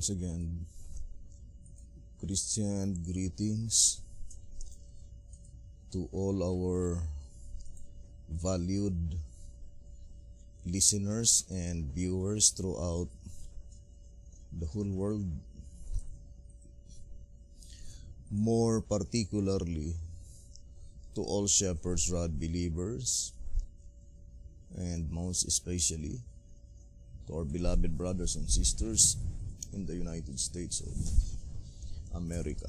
once again, Christian greetings to all our valued listeners and viewers throughout the whole world. More particularly to all Shepherd's Rod believers, and most especially to our beloved brothers and sisters in the United States of America.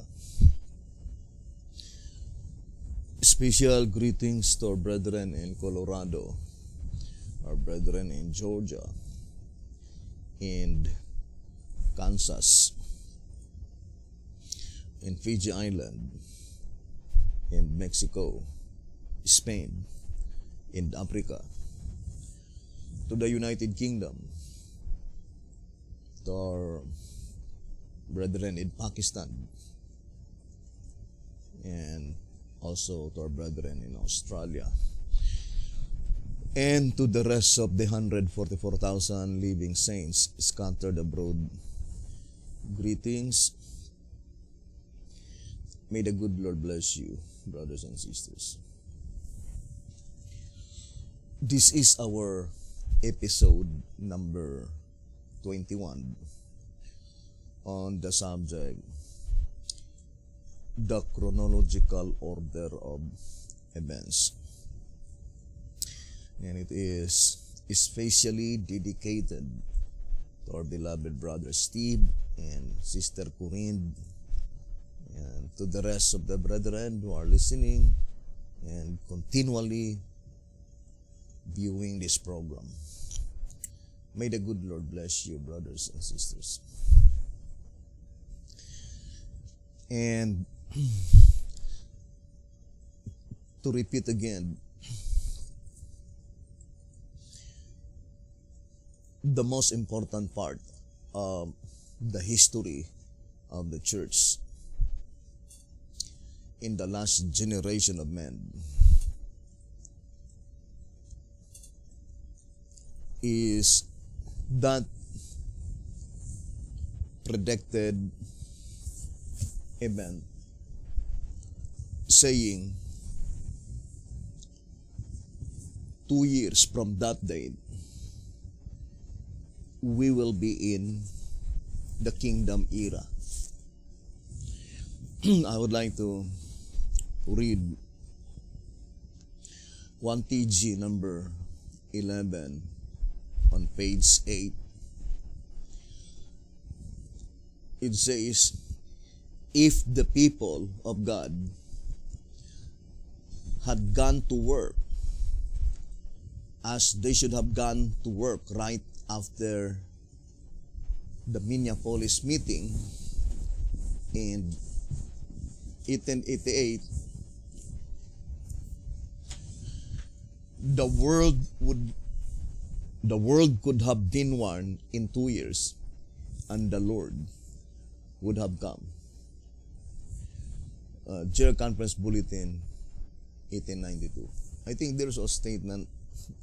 Special greetings to our brethren in Colorado, our brethren in Georgia, and Kansas, in Fiji Island, in Mexico, Spain, in Africa, to the United Kingdom, to our brethren in Pakistan, and also to our brethren in Australia, and to the rest of the 144,000 living saints scattered abroad. Greetings. May the good Lord bless you, brothers and sisters. This is our episode number 21 on the subject, the chronological order of events. And it is especially dedicated to our beloved brother Steve and sister Corinne, and to the rest of the brethren who are listening and continually viewing this program. May the good Lord bless you, brothers and sisters. And to repeat again, the most important part of the history of the church in the last generation of men is that predicted event, saying 2 years from that date we will be in the kingdom era. I would like to read 1 TG number 11 on page 8. It says, if the people of God had gone to work as they should have gone to work right after the Minneapolis meeting in 1888, the world could have been won in 2 years, and the Lord would have come. General Conference Bulletin, 1892. I think there's a statement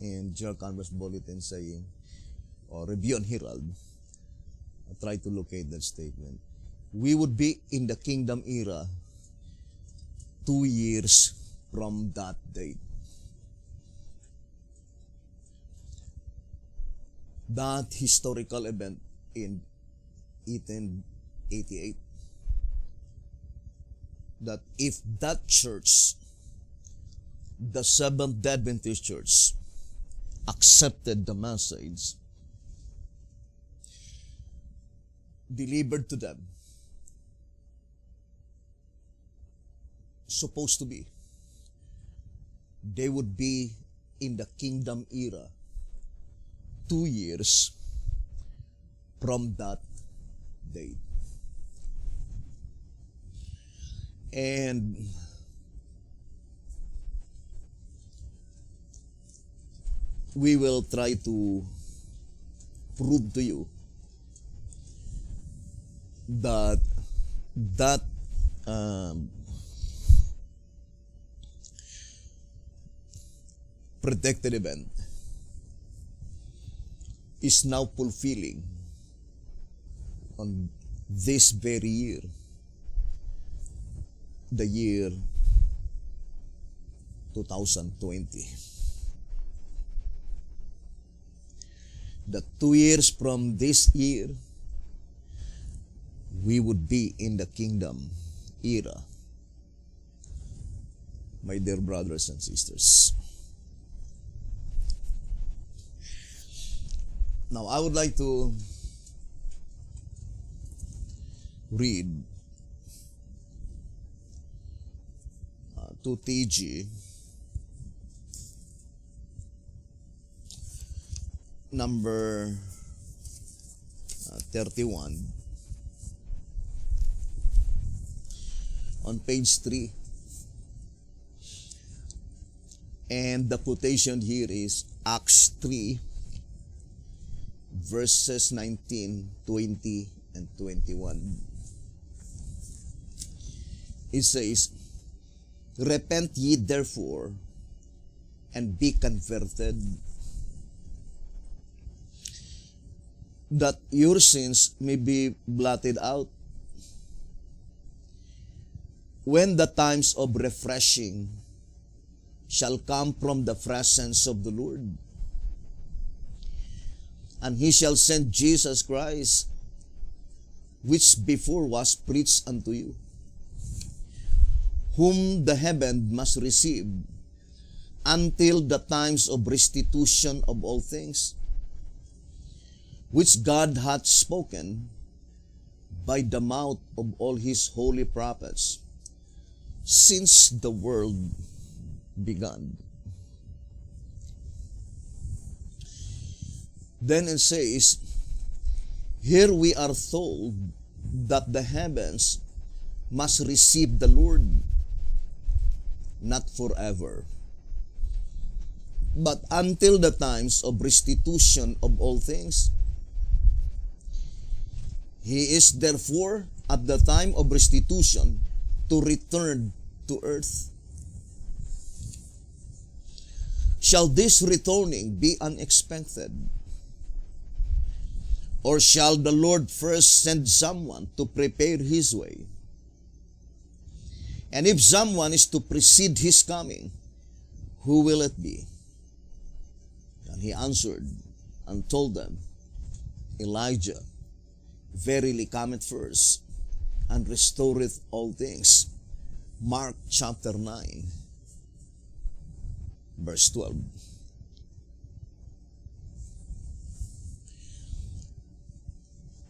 in General Conference Bulletin saying, or Review and Herald, I try to locate that statement. We would be in the kingdom era 2 years from that date. That historical event in 1888, that if that church, the Seventh-day Adventist Church, accepted the message delivered to them, supposed to be, they would be in the kingdom era 2 years from that date. And we will try to prove to you that predicted event is now fulfilling on this very year, the year 2020. That 2 years from this year, we would be in the kingdom era. My dear brothers and sisters. Now, I would like to read 2TG number 31 on page 3, and the quotation here is Acts 3 verses 19, 20, and 21. It says, "Repent ye therefore, and be converted, that your sins may be blotted out, when the times of refreshing shall come from the presence of the Lord. And he shall send Jesus Christ, which before was preached unto you, whom the heaven must receive until the times of restitution of all things, which God hath spoken by the mouth of all his holy prophets, since the world began." Then it says, here we are told that the heavens must receive the Lord, not forever, but until the times of restitution of all things. He is therefore at the time of restitution to return to earth. Shall this returning be unexpected? Or shall the Lord first send someone to prepare his way? And if someone is to precede his coming, who will it be? And he answered and told them, Elijah verily cometh first, and restoreth all things. Mark chapter 9, verse 12.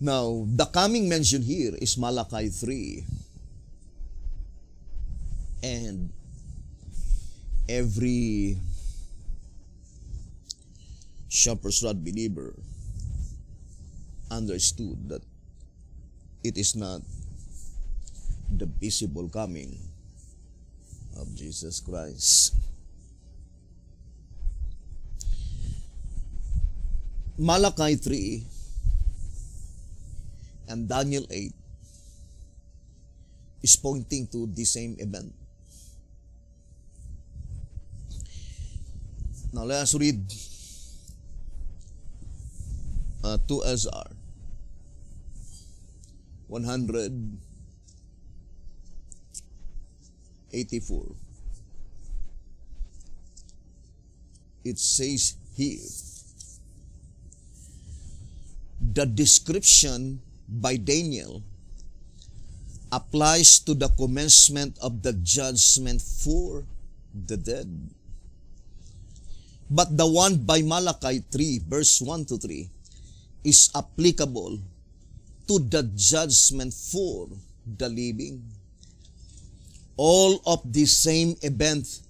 Now, the coming mentioned here is Malachi 3. And every shepherd's rod believer understood that it is not the visible coming of Jesus Christ. Malachi 3 and Daniel 8 is pointing to the same event. Now let us read 2 SR 184. It says here, the description by Daniel applies to the commencement of the judgment for the dead. But the one by Malachi 3 verse 1 to 3 is applicable to the judgment for the living. All of the same event,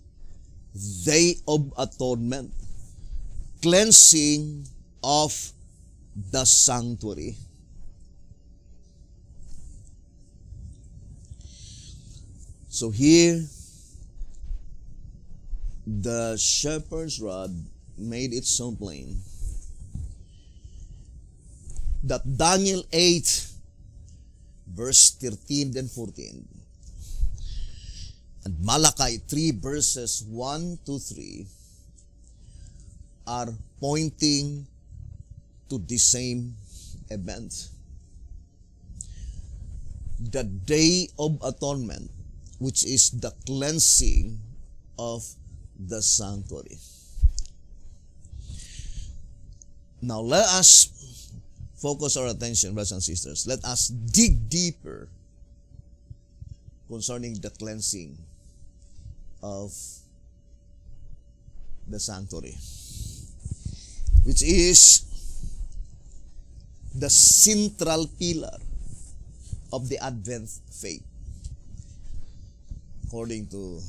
day of atonement, cleansing of the sanctuary. So here, the shepherd's rod made it so plain that Daniel 8 verse 13 and 14 and Malachi 3 verses 1 to 3 are pointing to the same event. the Day of Atonement, which is the cleansing of the sanctuary. Now let us focus our attention, brothers and sisters. Let us dig deeper concerning the cleansing of the sanctuary, which is the central pillar of the Advent faith, according to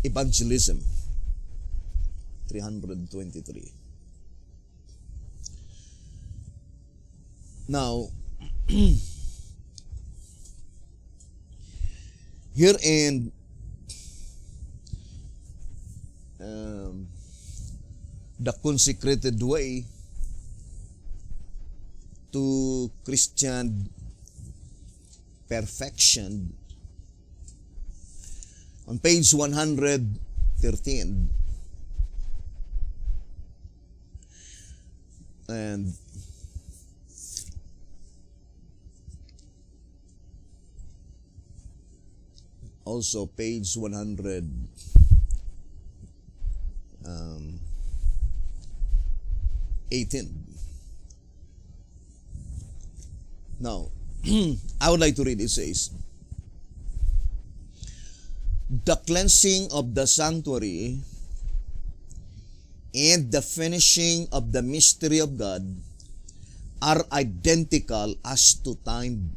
Evangelism 323. Now, here in the consecrated way to Christian perfection, on page 113, and also page 118. Now, I would like to read. It says, the cleansing of the sanctuary and the finishing of the mystery of God are identical as to time,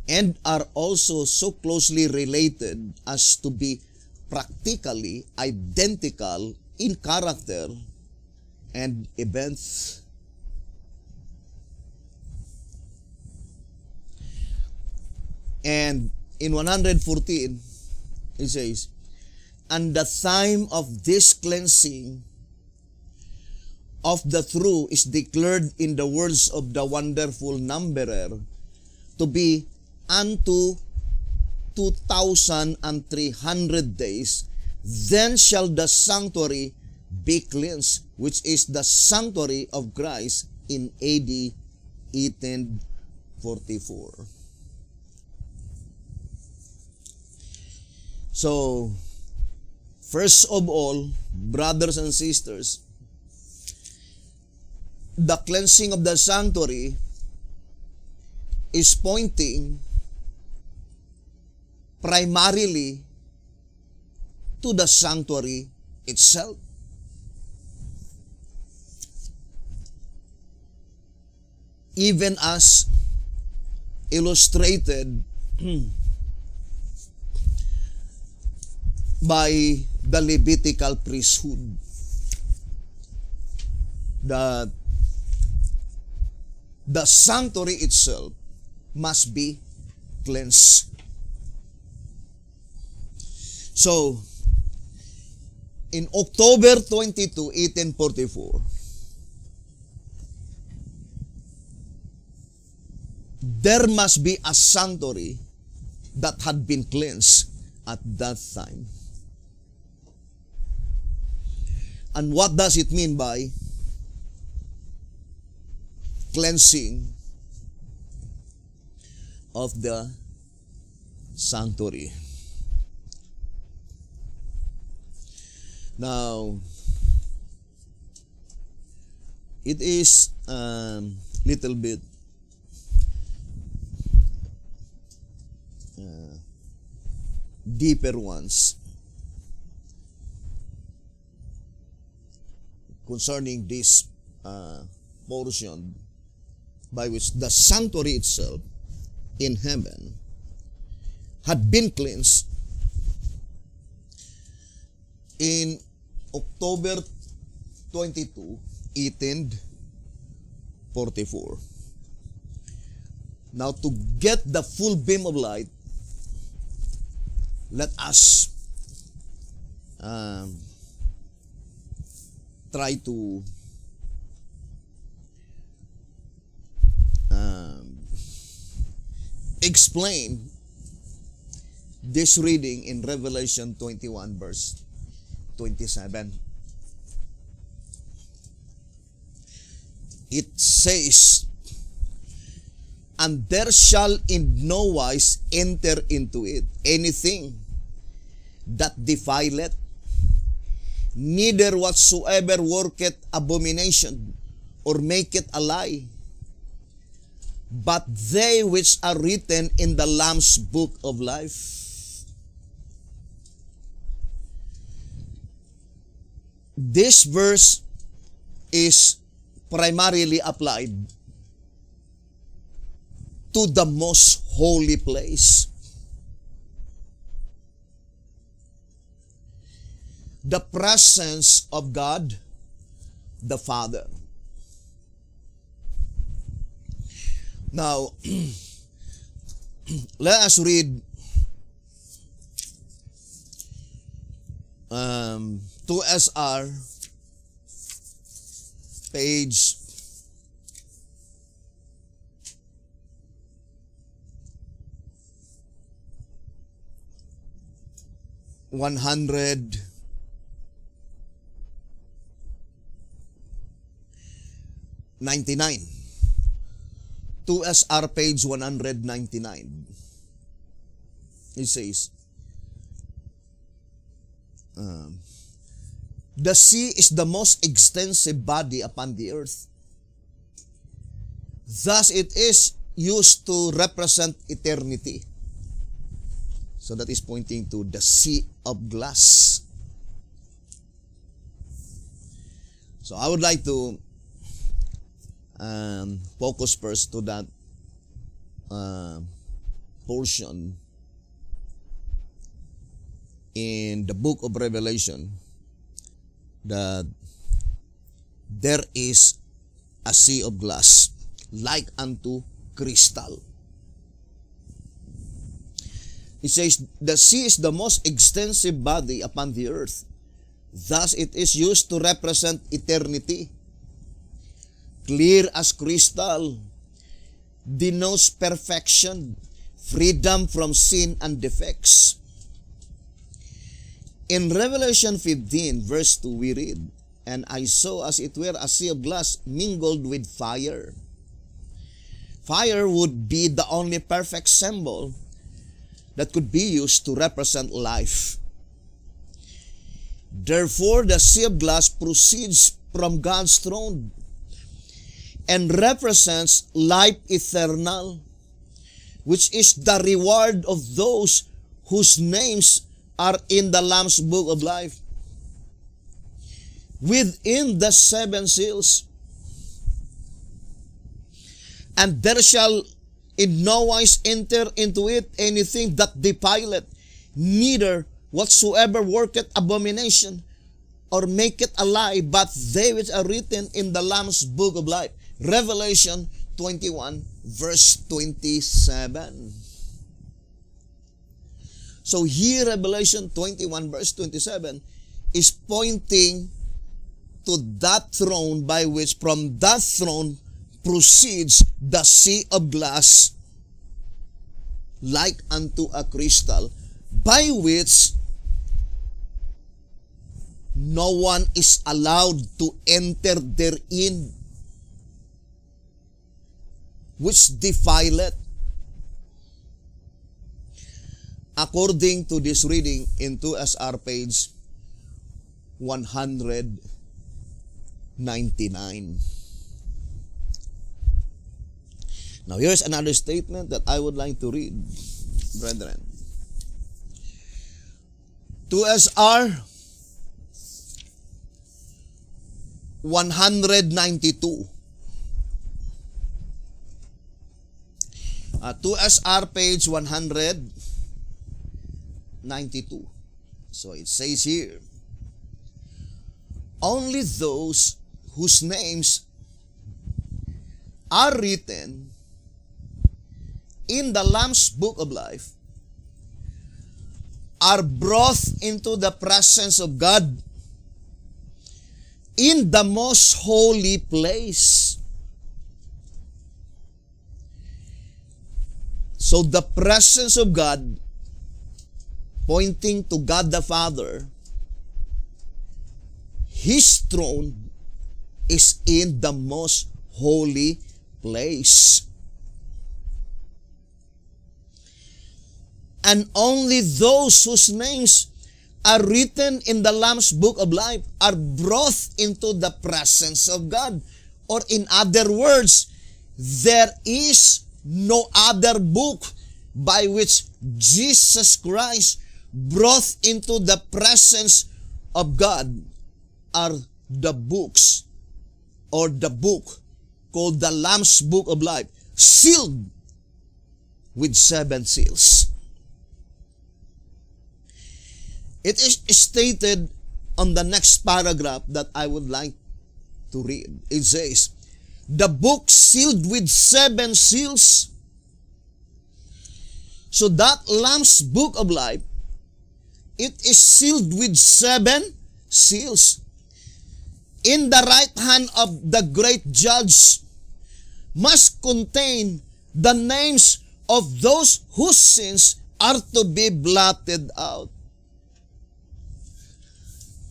and are also so closely related as to be practically identical in character and events. And in 114, it says, and the time of this cleansing of the true is declared in the words of the wonderful numberer to be unto 2,300 days. Then shall the sanctuary be cleansed, which is the sanctuary of Christ, in AD 1844. So, first of all, brothers and sisters, the cleansing of the sanctuary is pointing primarily to the sanctuary itself. Even as illustrated by the Levitical priesthood, that the sanctuary itself must be cleansed. So, in October 22, 1844, there must be a sanctuary that had been cleansed at that time. And what does it mean by cleansing of the sanctuary? Now, it is little bit deeper ones concerning this portion by which the sanctuary itself in heaven had been cleansed in October 22, 1844. Now, to get the full beam of light, let us try to explain this reading in Revelation 21 verse 27. It says, and there shall in no wise enter into it anything that defileth, neither whatsoever worketh abomination, or maketh a lie, but they which are written in the Lamb's book of life. This verse is primarily applied to the most holy place. The presence of God the Father. Now, let us read 2SR, page 199. 2SR page 199. It says, the sea is the most extensive body upon the earth. Thus it is used to represent eternity. So that is pointing to the sea of glass. So I would like to focus first to that portion in the book of Revelation, that there is a sea of glass like unto crystal. It says, the sea is the most extensive body upon the earth. Thus it is used to represent eternity. Clear as crystal, denotes perfection, freedom from sin and defects. In Revelation 15, verse 2, we read, and I saw as it were a sea of glass mingled with fire. Fire would be the only perfect symbol that could be used to represent life. Therefore, the sea of glass proceeds from God's throne and represents life eternal, which is the reward of those whose names are in the Lamb's book of life. Within the 7 seals, and there shall in no wise enter into it anything that defileth, neither whatsoever worketh abomination, or maketh a lie, but they which are written in the Lamb's book of life. Revelation 21, verse 27. So here, Revelation 21, verse 27, is pointing to that throne by which from that throne proceeds the sea of glass like unto a crystal, by which no one is allowed to enter therein, which defileth. According to this reading in 2SR page 199. Now here's another statement that I would like to read, brethren. 2SR 192. 2SR page 192. So it says here, only those whose names are written in the Lamb's book of life are brought into the presence of God in the most holy place. So the presence of God, pointing to God the Father, His throne is in the most holy place. and only those whose names are written in the Lamb's Book of Life are brought into the presence of God. Or in other words, there is no other book by which Jesus Christ brought into the presence of God are the books or the book called the Lamb's Book of Life, sealed with 7 seals. It is stated on the next paragraph that I would like to read. It says, the book sealed with 7 seals. So that Lamb's Book of Life, it is sealed with 7 seals. In the right hand of the great judge must contain the names of those whose sins are to be blotted out.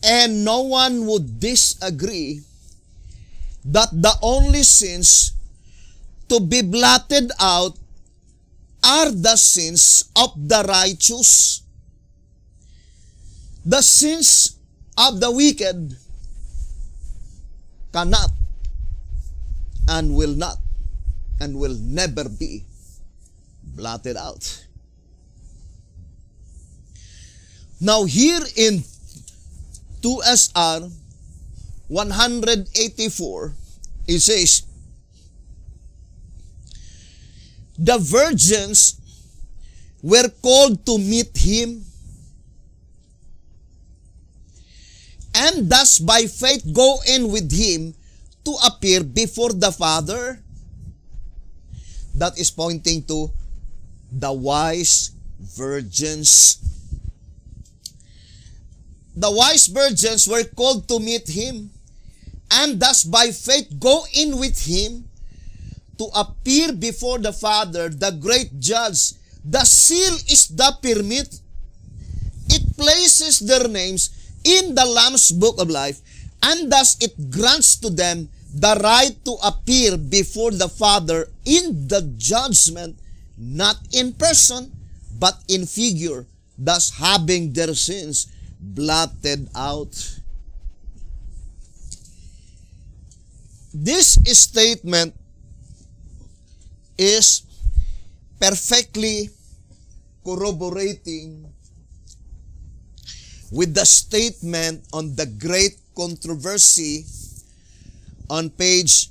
And no one would disagree that the only sins to be blotted out are the sins of the righteous. The sins of the wicked cannot and will not and will never be blotted out. Now here in 2SR 184, it says, the virgins were called to meet him, and thus by faith go in with him to appear before the Father. That is pointing to the wise virgins. The wise virgins were called to meet him, and thus by faith go in with him to appear before the Father, the great judge. The seal is the permit. It places their names in the Lamb's Book of Life, and thus it grants to them the right to appear before the Father in the judgment, not in person, but in figure, thus having their sins blotted out. This statement is perfectly corroborating with the statement on the great controversy on page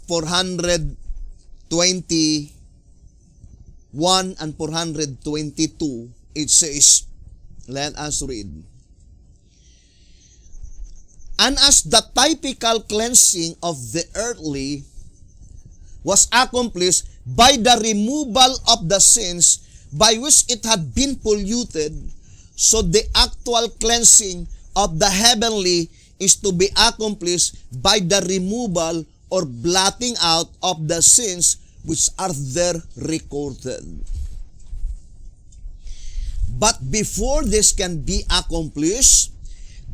421 and 422. It says, let us read. And as the typical cleansing of the earthly was accomplished by the removal of the sins by which it had been polluted, so the actual cleansing of the heavenly is to be accomplished by the removal or blotting out of the sins which are there recorded. But before this can be accomplished,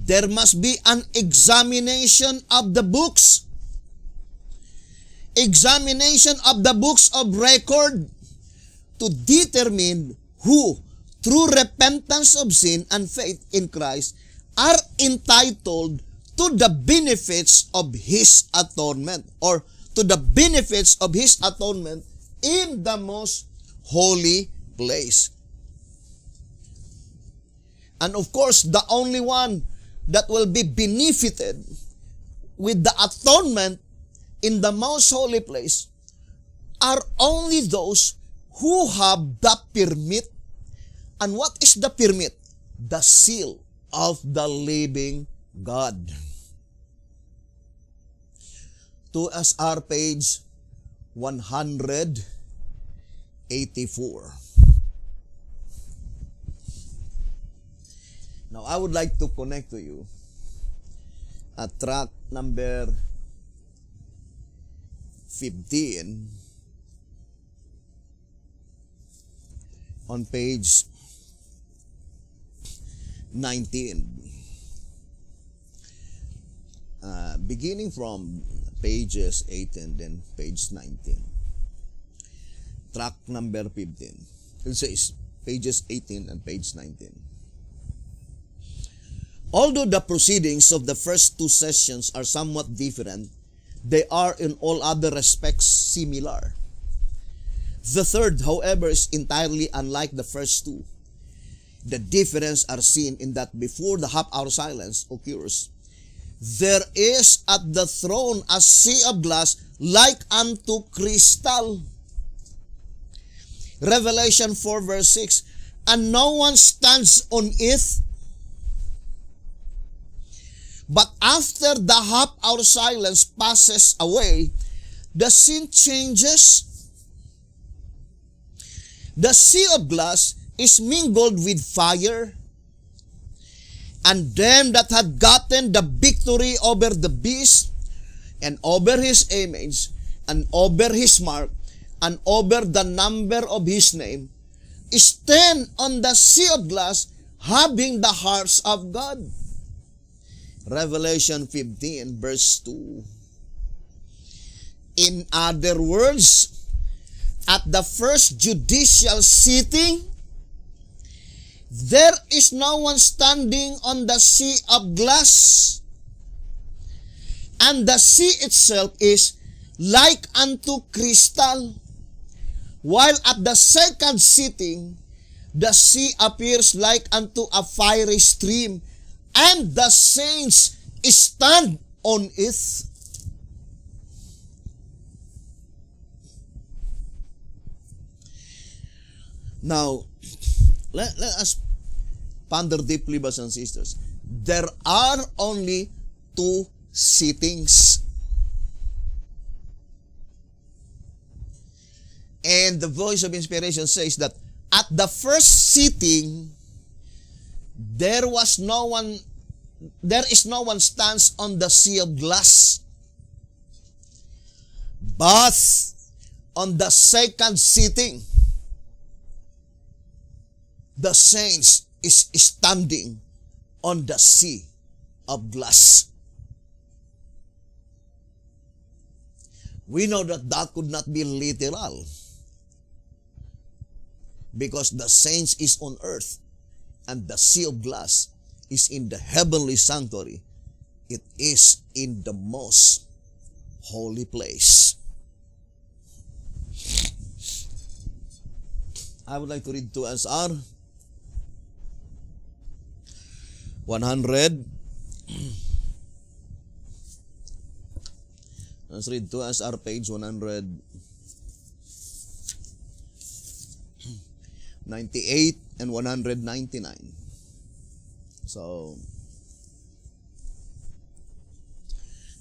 there must be an examination of the books. Examination of the books of record to determine who, through repentance of sin and faith in Christ, are entitled to the benefits of His atonement, or to the benefits of His atonement in the most holy place. And of course, the only one that will be benefited with the atonement in the most holy place are only those who have the permit. And what is the permit? The seal of the living God. 2SR page 184. Now, I would like to connect to you at track number 15 on page 19. Beginning from pages 8 and then page 19. Track number 15. It says, pages 18 and page 19. Although the proceedings of the first two sessions are somewhat different, they are in all other respects similar. The third, however, is entirely unlike the first two. The difference are seen in that before the half-hour silence occurs, there is at the throne a sea of glass like unto crystal. Revelation 4 verse 6, and no one stands on it. But after the half-hour silence passes away, the scene changes. The sea of glass is mingled with fire, and them that had gotten the victory over the beast, and over his image, and over his mark, and over the number of his name, stand on the sea of glass, having the harps of God. Revelation 15 verse 2. In other words, at the first judicial sitting, there is no one standing on the sea of glass, and the sea itself is like unto crystal, while at the second sitting, the sea appears like unto a fiery stream, and the saints stand on it. Now, let us ponder deeply, brothers and sisters. There are only two sittings. And the voice of inspiration says that at the first sitting, there is no one stands on the sea of glass. But on the second sitting, the saints is standing on the sea of glass. We know that that could not be literal, because the saints is on earth and the sea of glass is in the heavenly sanctuary. It is in the most holy place. I would like to read to us our 100. Let's read to us our page 198 and 199. So,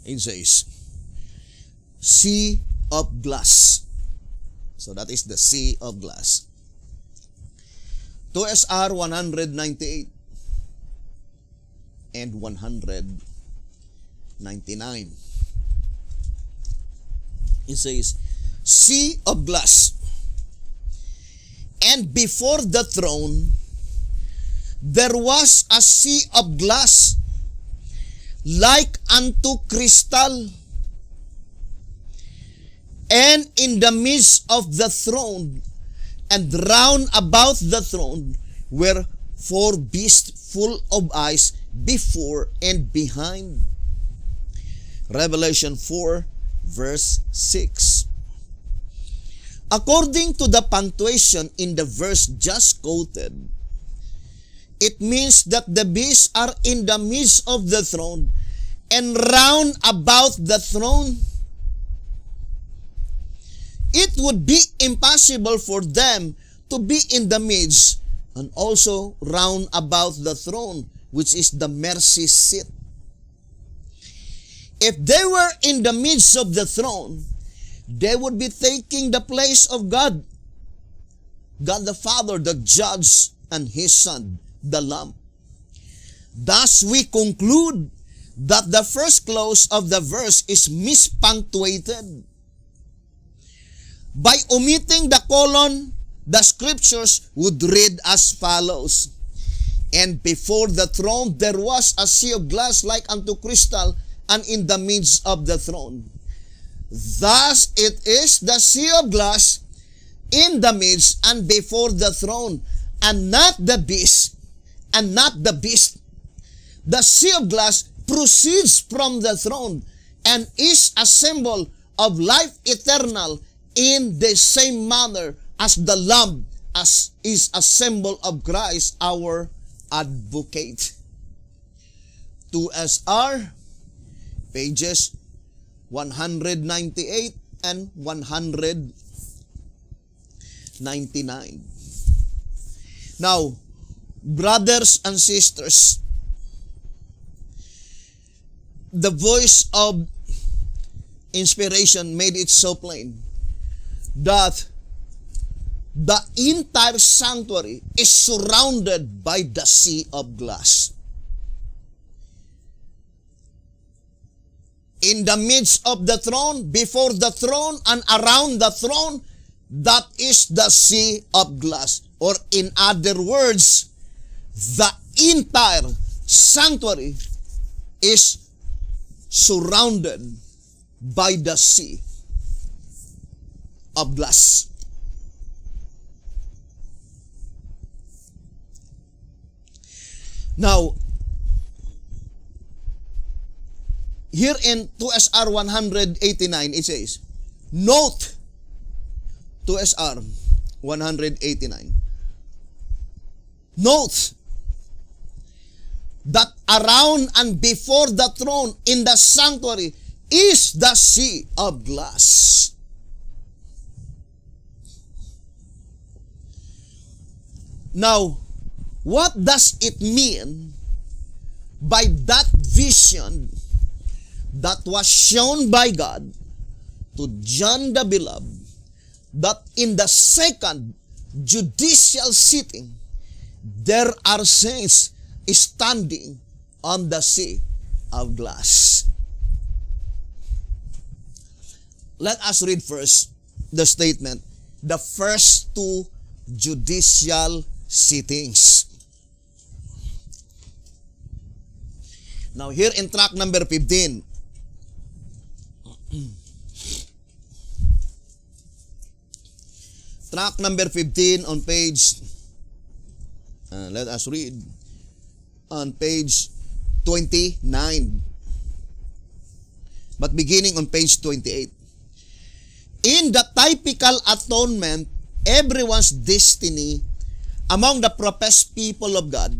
it says, sea of glass. So that is the sea of glass. 2SR 198 and 199. It says, sea of glass. And before the throne, there was a sea of glass, like unto crystal. And in the midst of the throne, and round about the throne, were four beasts full of eyes before and behind. Revelation 4 verse 6. According to the punctuation in the verse just quoted, it means that the beasts are in the midst of the throne and round about the throne. It would be impossible for them to be in the midst and also round about the throne, which is the mercy seat. If they were in the midst of the throne, they would be taking the place of God, God the Father, the Judge, and His Son, the Lamb. Thus, we conclude that the first clause of the verse is mispunctuated. By omitting the colon, the scriptures would read as follows: And before the throne there was a sea of glass like unto crystal, and in the midst of the throne. Thus it is the sea of glass in the midst and before the throne, and not the beast, and not the beast. The sea of glass proceeds from the throne and is a symbol of life eternal in the same manner as the Lamb as is a symbol of Christ, our advocate. 2SR, pages 198 and 199. Now, brothers and sisters, the voice of inspiration made it so plain that the entire sanctuary is surrounded by the sea of glass. In the midst of the throne, before the throne, and around the throne, that is the sea of glass. Or in other words, the entire sanctuary is surrounded by the sea of glass. Now, here in 2SR 189, it says, note 2SR 189. Note that around and before the throne in the sanctuary is the sea of glass. Now, what does it mean by that vision that was shown by God to John the Beloved, that in the second judicial sitting, there are saints standing on the sea of glass? Let us read first the statement, the first two judicial sittings. Now, here in track number 15, track number 15 on page, let us read, on page 29, but beginning on page 28. In the typical atonement, everyone's destiny among the professed people of God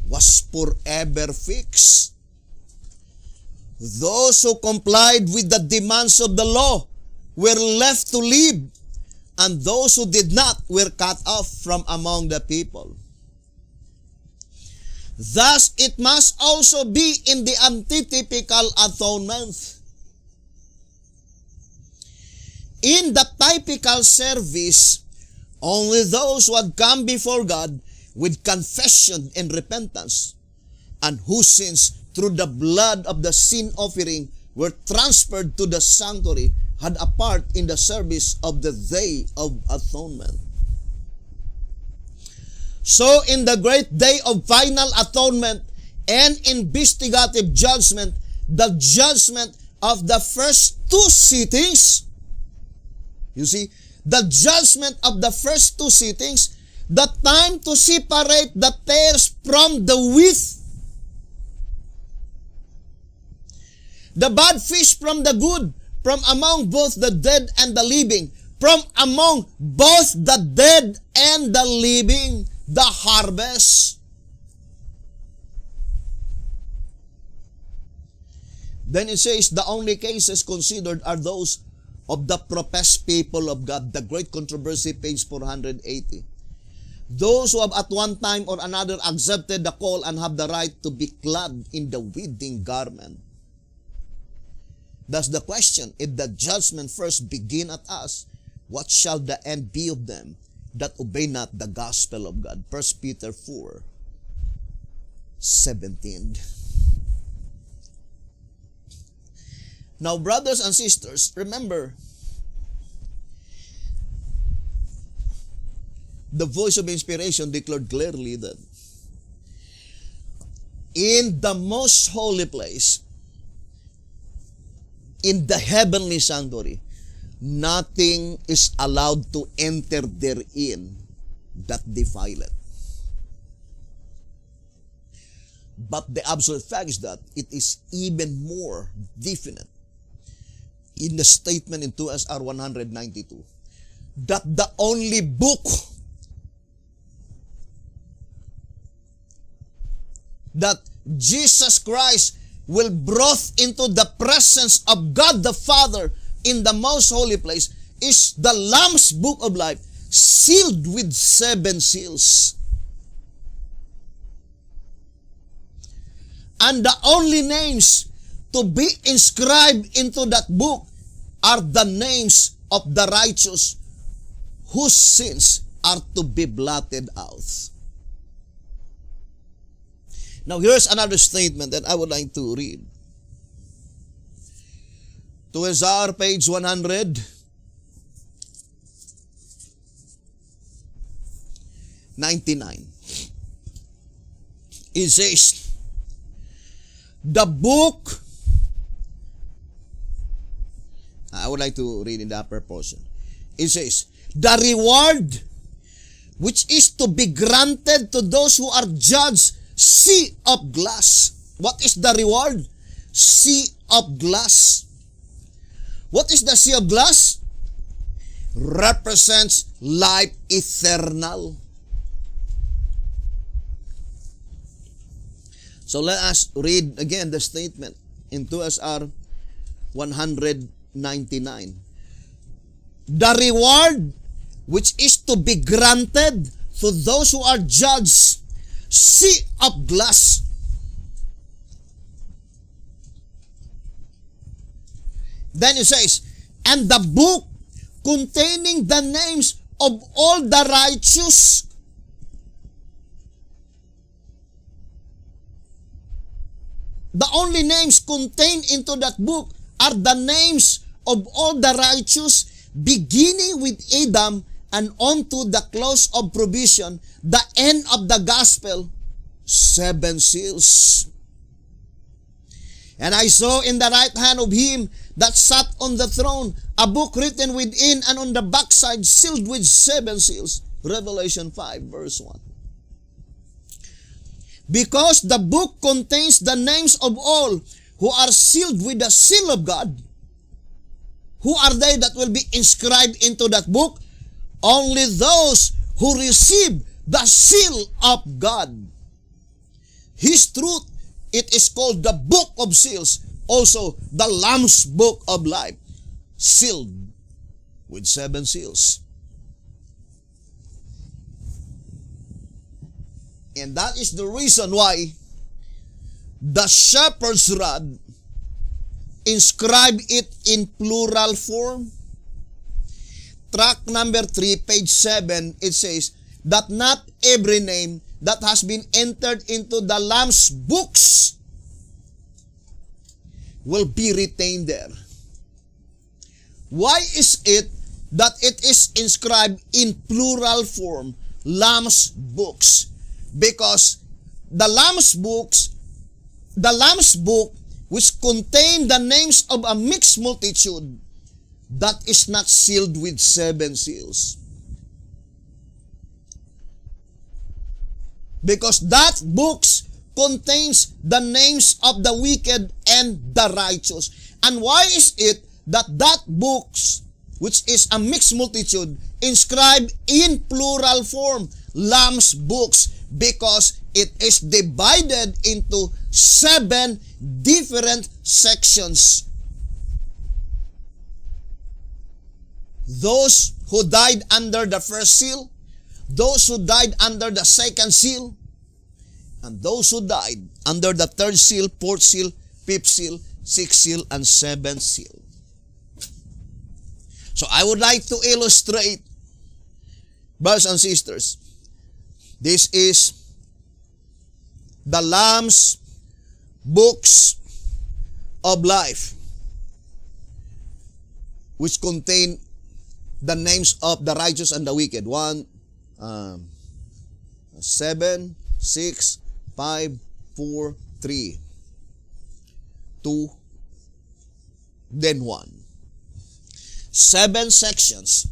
was forever fixed. Those who complied with the demands of the law were left to live, and those who did not were cut off from among the people. Thus, it must also be in the antitypical atonement. In the typical service, only those who had come before God with confession and repentance, and whose sins through the blood of the sin offering were transferred to the sanctuary, had a part in the service of the Day of Atonement. So in the great day of final atonement and investigative judgment, the judgment of the first two sittings, you see, the judgment of the first two sittings, the time to separate the tares from the wheat, the bad fish from the good, from among both the dead and the living, from among both the dead and the living, the harvest. Then it says, the only cases considered are those of the professed people of God. The Great Controversy, page 480. Those who have at one time or another accepted the call and have the right to be clad in the wedding garment. Thus the question, if the judgment first begin at us, what shall the end be of them that obey not the gospel of God? 1 Peter 4:17. Now, brothers and sisters, remember, the voice of inspiration declared clearly that in the most holy place, in the heavenly sanctuary, nothing is allowed to enter therein that defile it. But the absolute fact is that it is even more definite in the statement in 2SR 192 that the only book that Jesus Christ will brought into the presence of God the Father in the most holy place is the Lamb's Book of Life, sealed with 7 seals. And the only names to be inscribed into that book are the names of the righteous whose sins are to be blotted out. Now here's another statement that I would like to read. To Ezra, page 199. It says, the book, I would like to read in the upper portion. It says, the reward which is to be granted to those who are judged, sea of glass. What is the reward? Sea of glass. What is the sea of glass? Represents life eternal. So let us read again the statement in 2SR 199. The reward which is to be granted to those who are judged, sea of glass. Then it says, and the book containing the names of all the righteous. The only names contained into that book are the names of all the righteous, beginning with Adam and on to the close of provision, the end of the gospel, 7 seals. And I saw in the right hand of him that sat on the throne a book written within and on the backside, sealed with 7 seals. Revelation 5 verse 1. Because the book contains the names of all who are sealed with the seal of God. Who are they that will be inscribed into that book? Only those who receive the seal of God. His truth, it is called the book of seals, also the Lamb's Book of Life, sealed with 7 seals. And that is the reason why the shepherd's rod inscribe it in plural form. Track number 3, page 7, it says that not every name that has been entered into the Lamb's books will be retained there. Why is it that it is inscribed in plural form, Lamb's books? Because the Lamb's books, the Lamb's book, which contain the names of a mixed multitude, that is not sealed with 7 seals. Because that books contains the names of the wicked and the righteous. And why is it that that books, which is a mixed multitude, inscribed in plural form, Lamb's books? Because it is divided into 7 different sections. Those who died under the first seal, those who died under the second seal, and those who died under the 3rd seal, 4th seal, 5th seal, 6th seal, and 7th seal. So I would like to illustrate, brothers and sisters, this is the Lamb's books of life, which contain the names of the righteous and the wicked. 7, 6, 5, 4, 3, 2, then 1. 7 sections.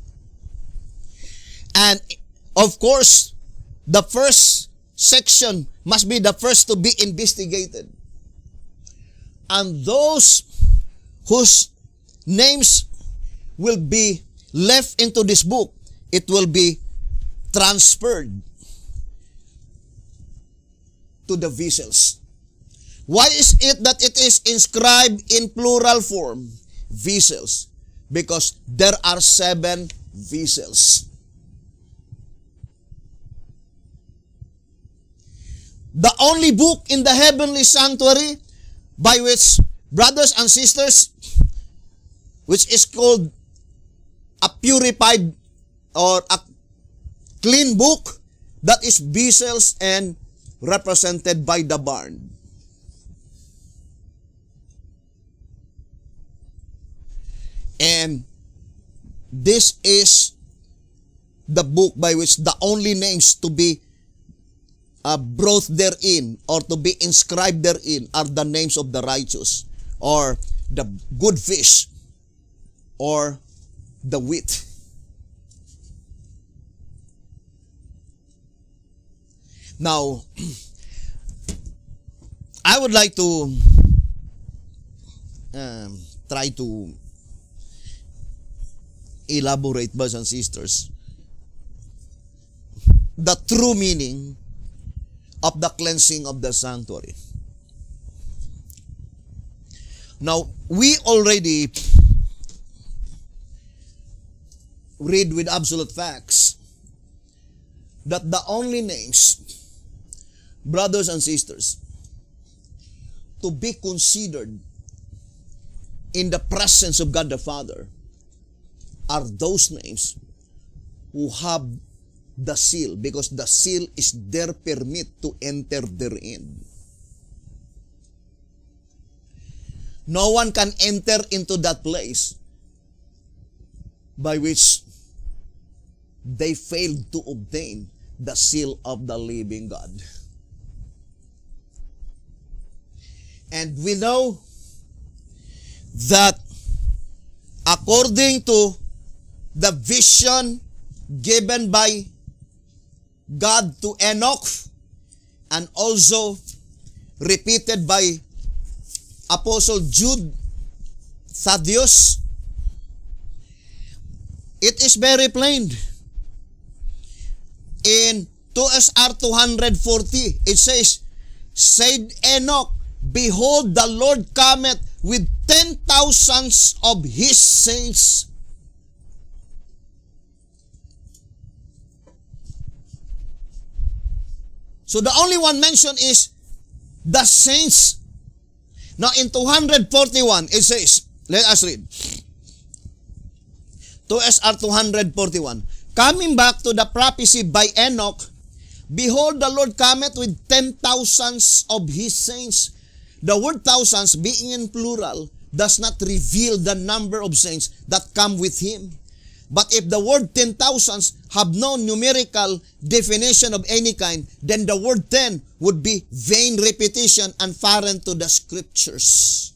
And of course, the first section must be the first to be investigated. And those whose names will be left into this book, it will be transferred to the vessels. Why is it that it is inscribed in plural form? Vessels. Because there are 7 vessels. The only book in the heavenly sanctuary by which, brothers and sisters, which is called a purified or a clean book, that is vessels and represented by the barn. And this is the book by which the only names to be brought therein or to be inscribed therein are the names of the righteous, or the good fish, or the wheat. Now, I would like to try to elaborate, brothers and sisters, the true meaning of the cleansing of the sanctuary. Now, we already read with absolute facts that the only names, brothers and sisters, to be considered in the presence of God the Father are those names who have the seal, because the seal is their permit to enter therein. No one can enter into that place by which they failed to obtain the seal of the living God. And we know that according to the vision given by God to Enoch, and also repeated by Apostle Jude Thaddeus, it is very plain. In 2 SR 240, it says, said Enoch, behold, the Lord cometh with 10,000s of his saints. So the only one mentioned is the saints. Now in 241, it says, let us read. 2 SR 241. Coming back to the prophecy by Enoch, behold, the Lord cometh with 10,000s of his saints. The word thousands, being in plural, does not reveal the number of saints that come with him. But if the word 10,000s have no numerical definition of any kind, then the word 10 would be vain repetition and foreign to the scriptures.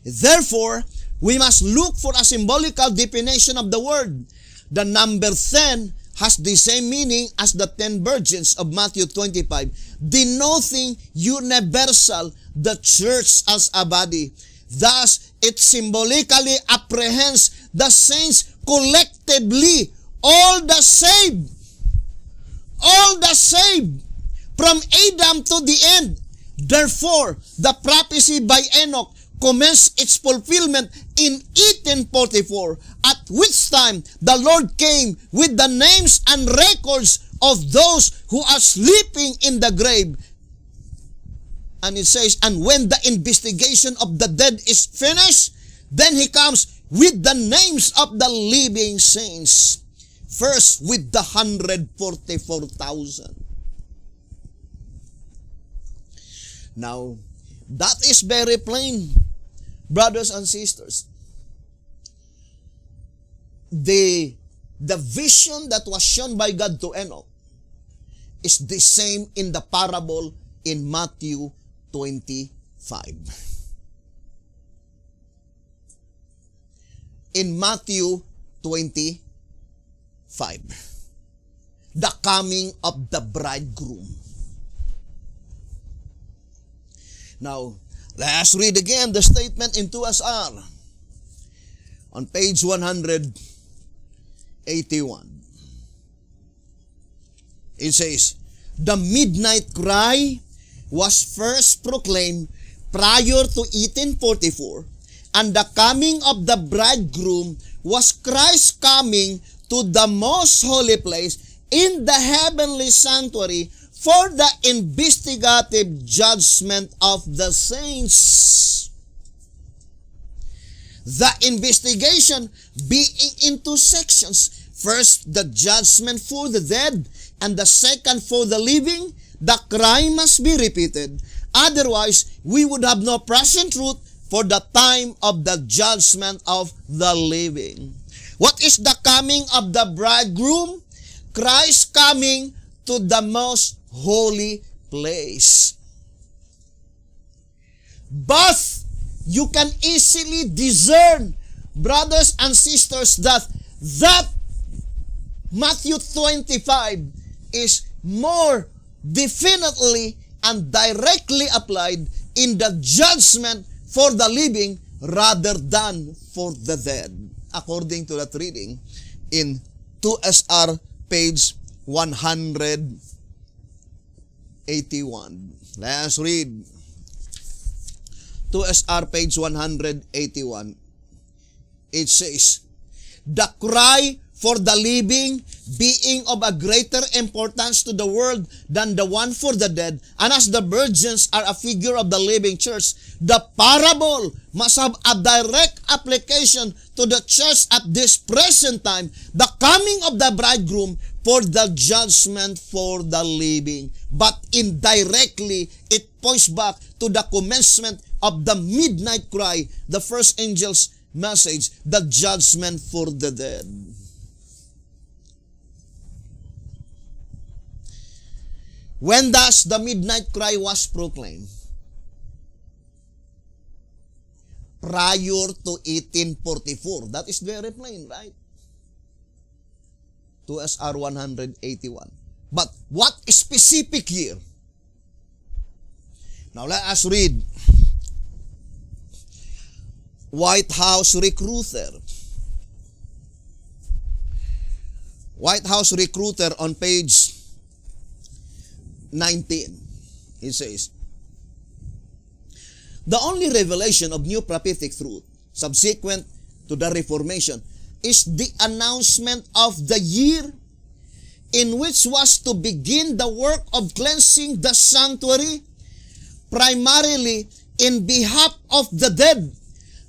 Therefore, we must look for a symbolical definition of the word. The number 10 has the same meaning as the 10 virgins of Matthew 25, denoting universal, the church as a body. Thus, it symbolically apprehends the saints collectively, all the saved, from Adam to the end. Therefore, the prophecy by Enoch commenced its fulfillment in 1844, at which time the Lord came with the names and records of those who are sleeping in the grave. And it says, and when the investigation of the dead is finished, then he comes with the names of the living saints. First with the 144,000. Now, that is very plain, brothers and sisters. The vision that was shown by God to Enoch is the same in the parable in Matthew 25. In Matthew 25. the coming of the bridegroom. Now, let us read again the statement in 2SR on page 181. It says, the midnight cry was first proclaimed prior to 1844, and the coming of the bridegroom was Christ's coming to the most holy place in the heavenly sanctuary for the investigative judgment of the saints. The investigation being in two sections. First, the judgment for the dead, and the second for the living. The cry must be repeated. Otherwise, we would have no present truth for the time of the judgment of the living. What is the coming of the bridegroom? Christ coming to the most holy place. But you can easily discern, brothers and sisters, that Matthew 25 is more definitely and directly applied in the judgment for the living rather than for the dead, according to that reading in 2SR page 181. Let's read 2SR page 181. It says, the cry for the living being of a greater importance to the world than the one for the dead, and as the virgins are a figure of the living church, the parable must have a direct application to the church at this present time, the coming of the bridegroom for the judgment for the living. But indirectly, it points back to the commencement of the midnight cry, the first angel's message, the judgment for the dead. When thus the midnight cry was proclaimed? Prior to 1844. That is very plain, right? 2SR 181. But what specific year? Now let us read White House Recruiter. White House Recruiter on page 19. It says, the only revelation of new prophetic truth subsequent to the Reformation is the announcement of the year in which was to begin the work of cleansing the sanctuary, primarily in behalf of the dead,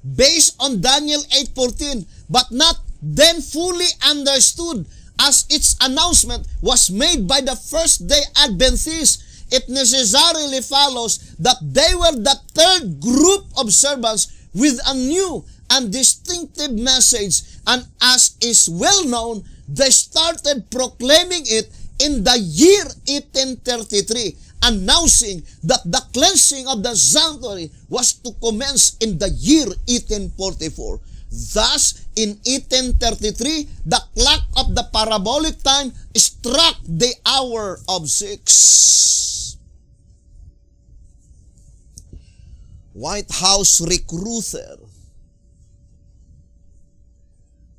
based on Daniel 8:14, but not then fully understood as its announcement was made by the first-day Adventists. It necessarily follows that they were the third group of servants with a new and distinctive message, and as is well known, they started proclaiming it in the year 1833, announcing that the cleansing of the sanctuary was to commence in the year 1844. Thus, in 1833, the clock of the parabolic time struck the hour of 6. White House Recruiter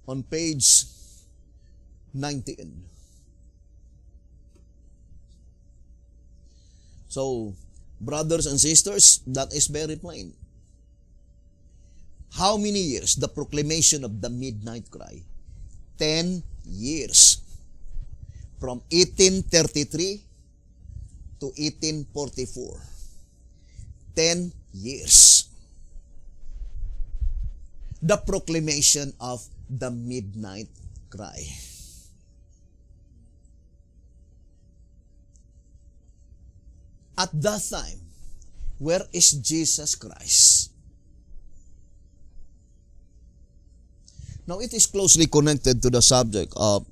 on page 19. So, brothers and sisters, that is very plain. How many years? The proclamation of the midnight cry. 10 years. From 1833 to 1844. 10 years. The proclamation of the midnight cry. At that time, where is Jesus Christ? Now, it is closely connected to the subject of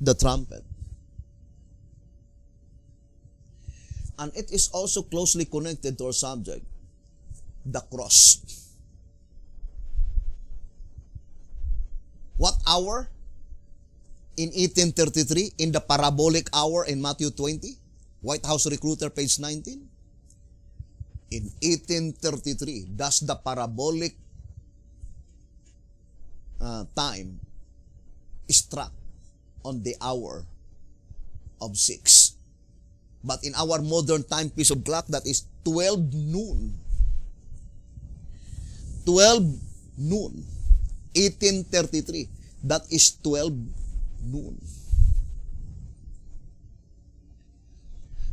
the trumpet. And it is also closely connected to our subject, the cross. What hour? in 1833 in the parabolic hour in Matthew 20, White House Recruiter, page 19. In 1833, that's the parabolic time struck on the hour of 6. But in our modern timepiece of clock, that is 12 noon. 12 noon. 1833. That is 12 noon.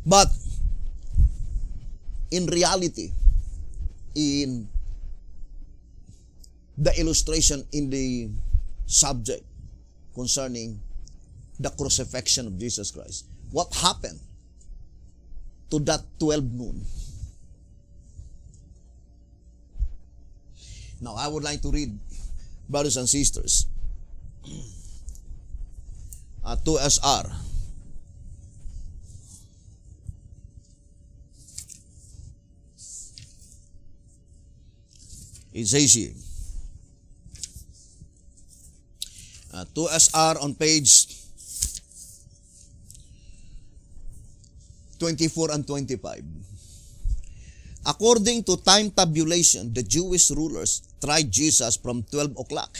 But in reality, in the illustration in the subject concerning the crucifixion of Jesus Christ, what happened to that 12 noon? Now, I would like to read, brothers and sisters, 2SR. It says here, 2SR on page 24 and 25. According to time tabulation, the Jewish rulers tried Jesus from 12 o'clock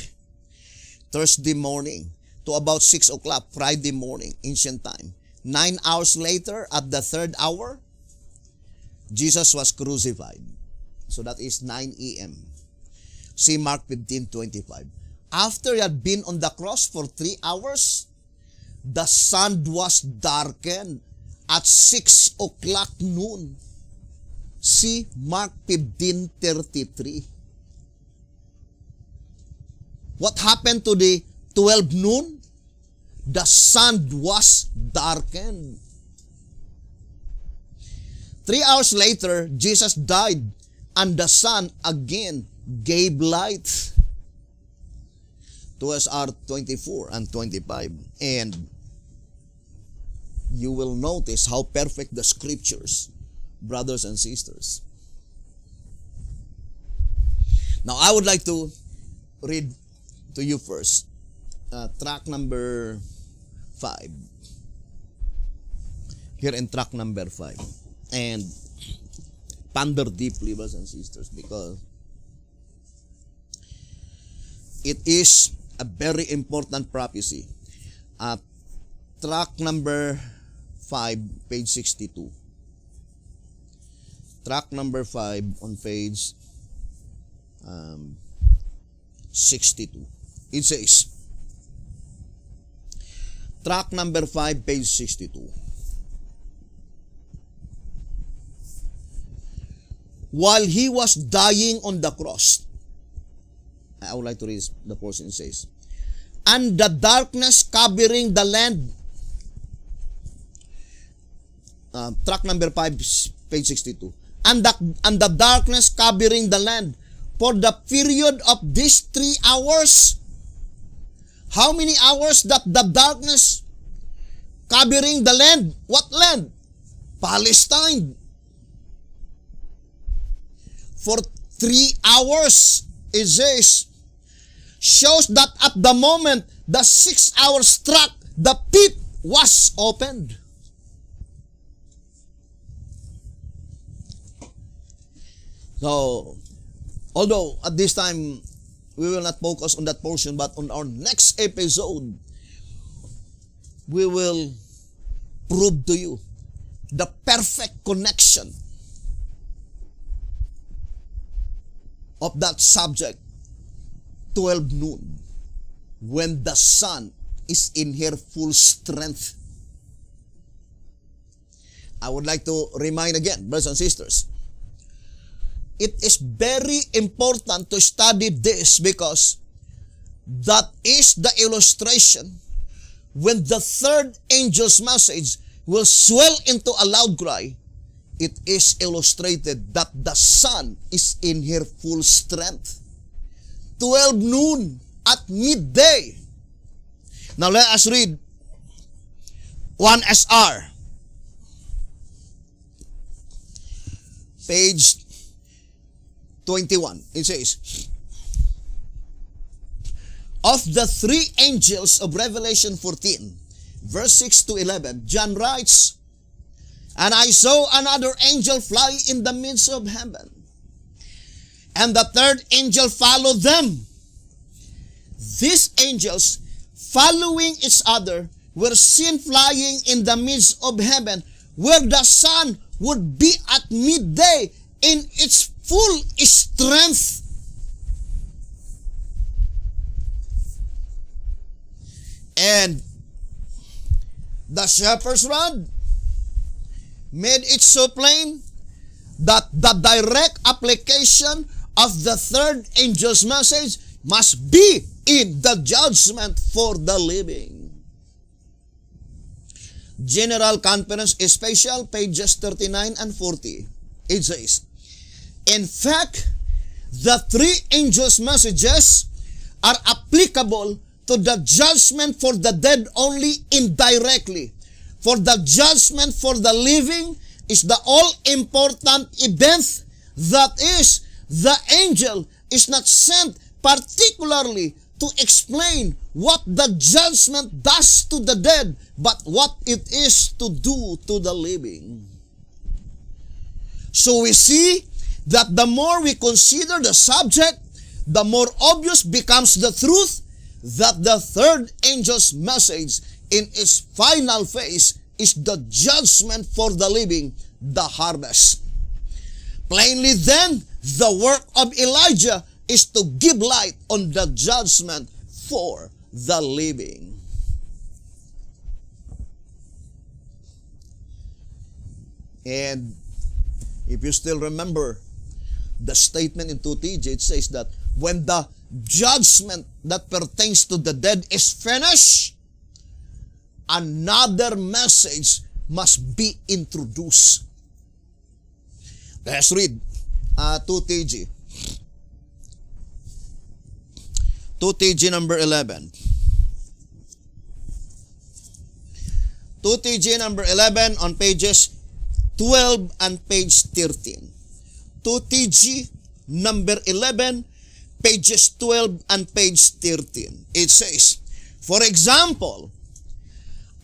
Thursday morning to about 6 o'clock Friday morning, ancient time. 9 hours later, at the third hour, Jesus was crucified. So that is 9 a.m. See Mark 15:25. After he had been on the cross for 3 hours, the sun was darkened at 6 o'clock noon. See Mark 15:33. What happened to the 12 noon? The sun was darkened. 3 hours later, Jesus died, and the sun again gave light. 2SR 24 and 25. And you will notice how perfect the scriptures, brothers and sisters. Now, I would like to read to you first track number 5. Here in track number 5. And ponder deeply, brothers and sisters, because it is a very important prophecy. Track number 5, page 62. Track number 5 on page 62. It says, track number 5, page 62. While he was dying on the cross, I would like to read the portion. It says, and the darkness covering the land. Track number 5, page 62. And the darkness covering the land for the period of these 3 hours. How many hours that the darkness covering the land? What land? Palestine. For 3 hours, it says, shows that at the moment the 6 hours struck, the pit was opened. So, although at this time we will not focus on that portion, but on our next episode, we will prove to you the perfect connection of that subject, 12 noon, when the sun is in her full strength. I would like to remind again, brothers and sisters, it is very important to study this because that is the illustration when the third angel's message will swell into a loud cry. It is illustrated that the sun is in her full strength. 12 noon at midday. Now let us read 1SR. Page 21. It says, of the three angels of Revelation 14, verse 6 to 11, John writes, "And I saw another angel fly in the midst of heaven, and the third angel followed them. These angels, following each other, were seen flying in the midst of heaven, where the sun would be at midday in its full strength." And the shepherd's rod made it so plain that the direct application of the third angel's message must be in the judgment for the living. General Conference Special, pages 39 and 40. It says, "In fact, the three angels' messages are applicable to the judgment for the dead only indirectly. For the judgment for the living is the all-important event. That is, the angel is not sent particularly to explain what the judgment does to the dead, but what it is to do to the living." So we see that the more we consider the subject, the more obvious becomes the truth that the third angel's message in its final phase is the judgment for the living, the harvest. Plainly then, the work of Elijah is to give light on the judgment for the living. And if you still remember the statement in 2TG, it says that when the judgment that pertains to the dead is finished, another message must be introduced. Let's read 2TG. 2TG number 11. 2TG number 11 on pages 12 and page 13. 2TG number 11, pages 12 and page 13. It says, for example,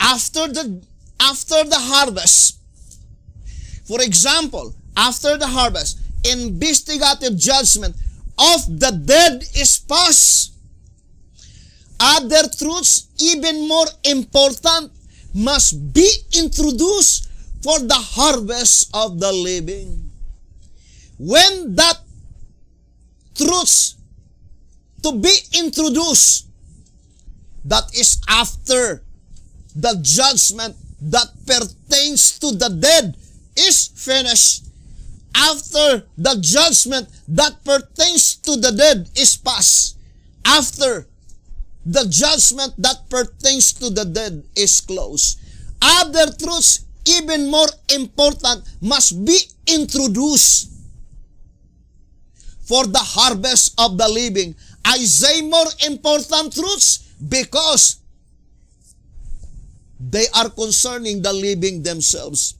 after the harvest, investigative judgment of the dead is passed. Other truths, even more important, must be introduced for the harvest of the living. When that truths to be introduced, that is after the judgment that pertains to the dead is finished, after the judgment that pertains to the dead is passed, after the judgment that pertains to the dead is closed, other truths even more important must be introduced for the harvest of the living. I say more important truths because they are concerning the living themselves.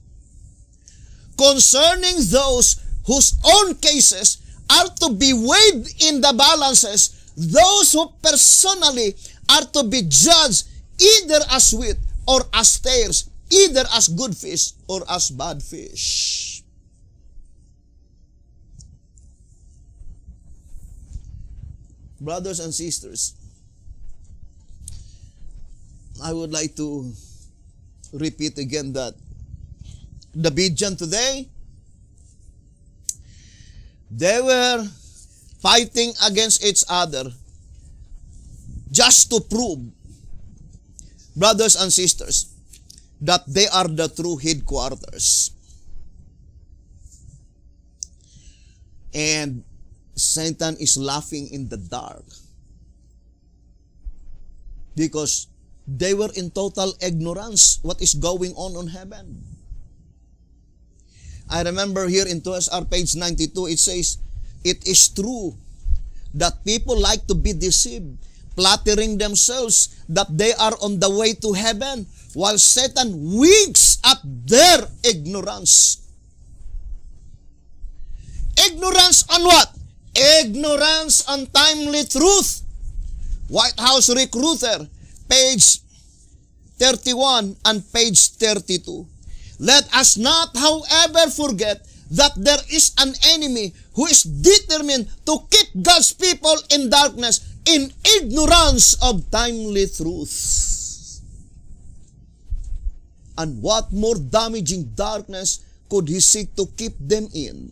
Concerning those whose own cases are to be weighed in the balances, those who personally are to be judged either as wheat or as tares, either as good fish or as bad fish. Brothers and sisters, I would like to repeat again that the Bijan today, they were fighting against each other just to prove, brothers and sisters, that they are the true headquarters. And Satan is laughing in the dark because they were in total ignorance what is going on heaven. I remember here in 2SR page 92, it says, it is true that people like to be deceived, flattering themselves that they are on the way to heaven, while Satan winks at their ignorance. Ignorance on what? Ignorance on timely truth. White House Recruiter, page 31 and page 32. Let us not, however, forget that there is an enemy who is determined to keep God's people in darkness, in ignorance of timely truth. And what more damaging darkness could he seek to keep them in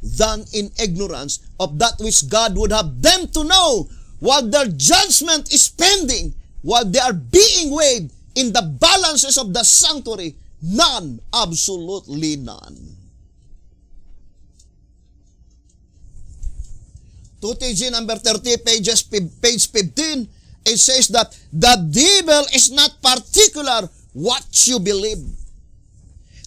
than in ignorance of that which God would have them to know, while their judgment is pending, while they are being weighed in the balances of the sanctuary? None, absolutely none. 2TG number 30, page 15, it says that the devil is not particular what you believe.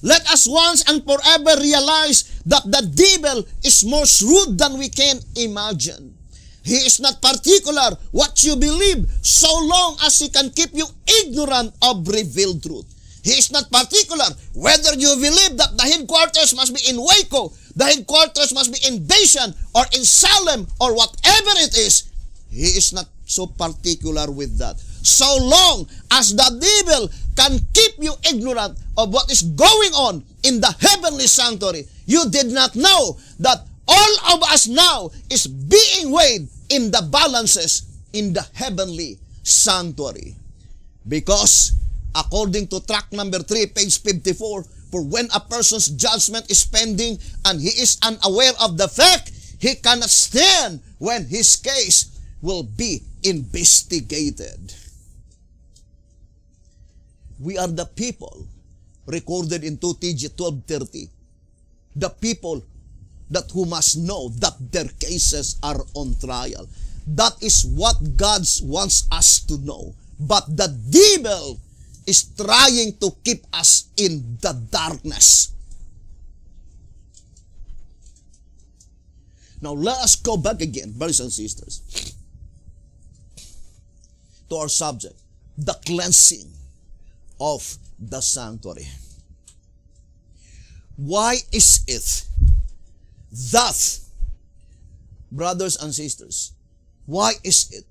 Let us once and forever realize that the devil is more shrewd than we can imagine. He is not particular what you believe, so long as he can keep you ignorant of revealed truth. He is not particular whether you believe that the headquarters must be in Waco, the headquarters must be in Bashan or in Salem or whatever it is. He is not so particular with that. So long as the devil can keep you ignorant of what is going on in the heavenly sanctuary, you did not know that all of us now is being weighed in the balances in the heavenly sanctuary. Because according to track number 3, page 54, for when a person's judgment is pending and he is unaware of the fact, he cannot stand when his case will be investigated. We are the people recorded in 2TG 1230, the people that who must know that their cases are on trial. That is what God wants us to know. But the devil is trying to keep us in the darkness. Now let us go back again, brothers and sisters, to our subject, the cleansing of the sanctuary. Why is it that, brothers and sisters, why is it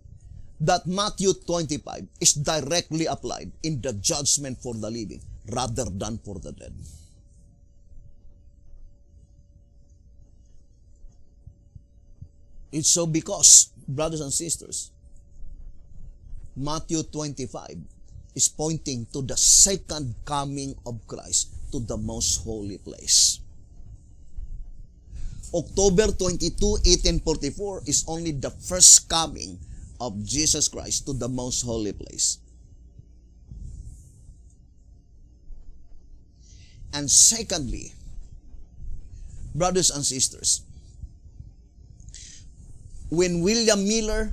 that Matthew 25 is directly applied in the judgment for the living rather than for the dead? It's so because, brothers and sisters, Matthew 25 is pointing to the second coming of Christ to the most holy place. October 22, 1844 is only the first coming of Jesus Christ to the most holy place. And secondly, brothers and sisters, when William Miller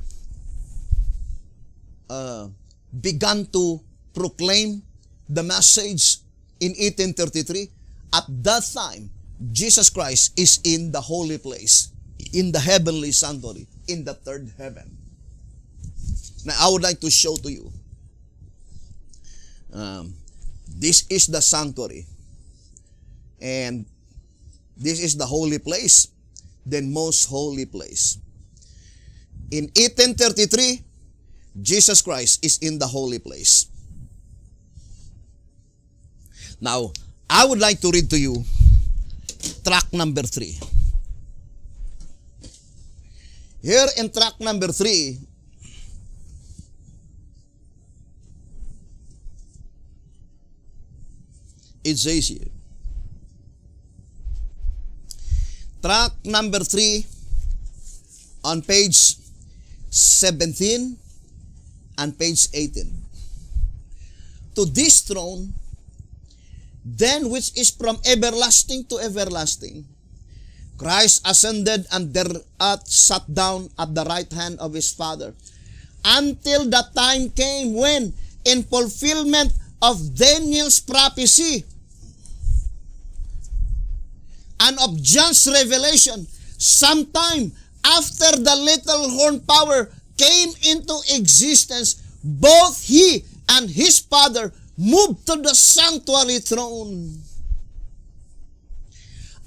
began to proclaim the message in 1833, at that time, Jesus Christ is in the holy place, in the heavenly sanctuary, in the third heaven. Now, I would like to show to you. This is the sanctuary. And this is the holy place, then most holy place. In 1833, Jesus Christ is in the holy place. Now, I would like to read to you track number 3. Here in track number 3, it says here, track number 3 on page 17 and page 18. To this throne, then which is from everlasting to everlasting, Christ ascended and thereat sat down at the right hand of his Father, until the time came when, in fulfillment of Daniel's prophecy and of John's revelation, sometime after the little horn power came into existence, both he and his Father moved to the sanctuary throne.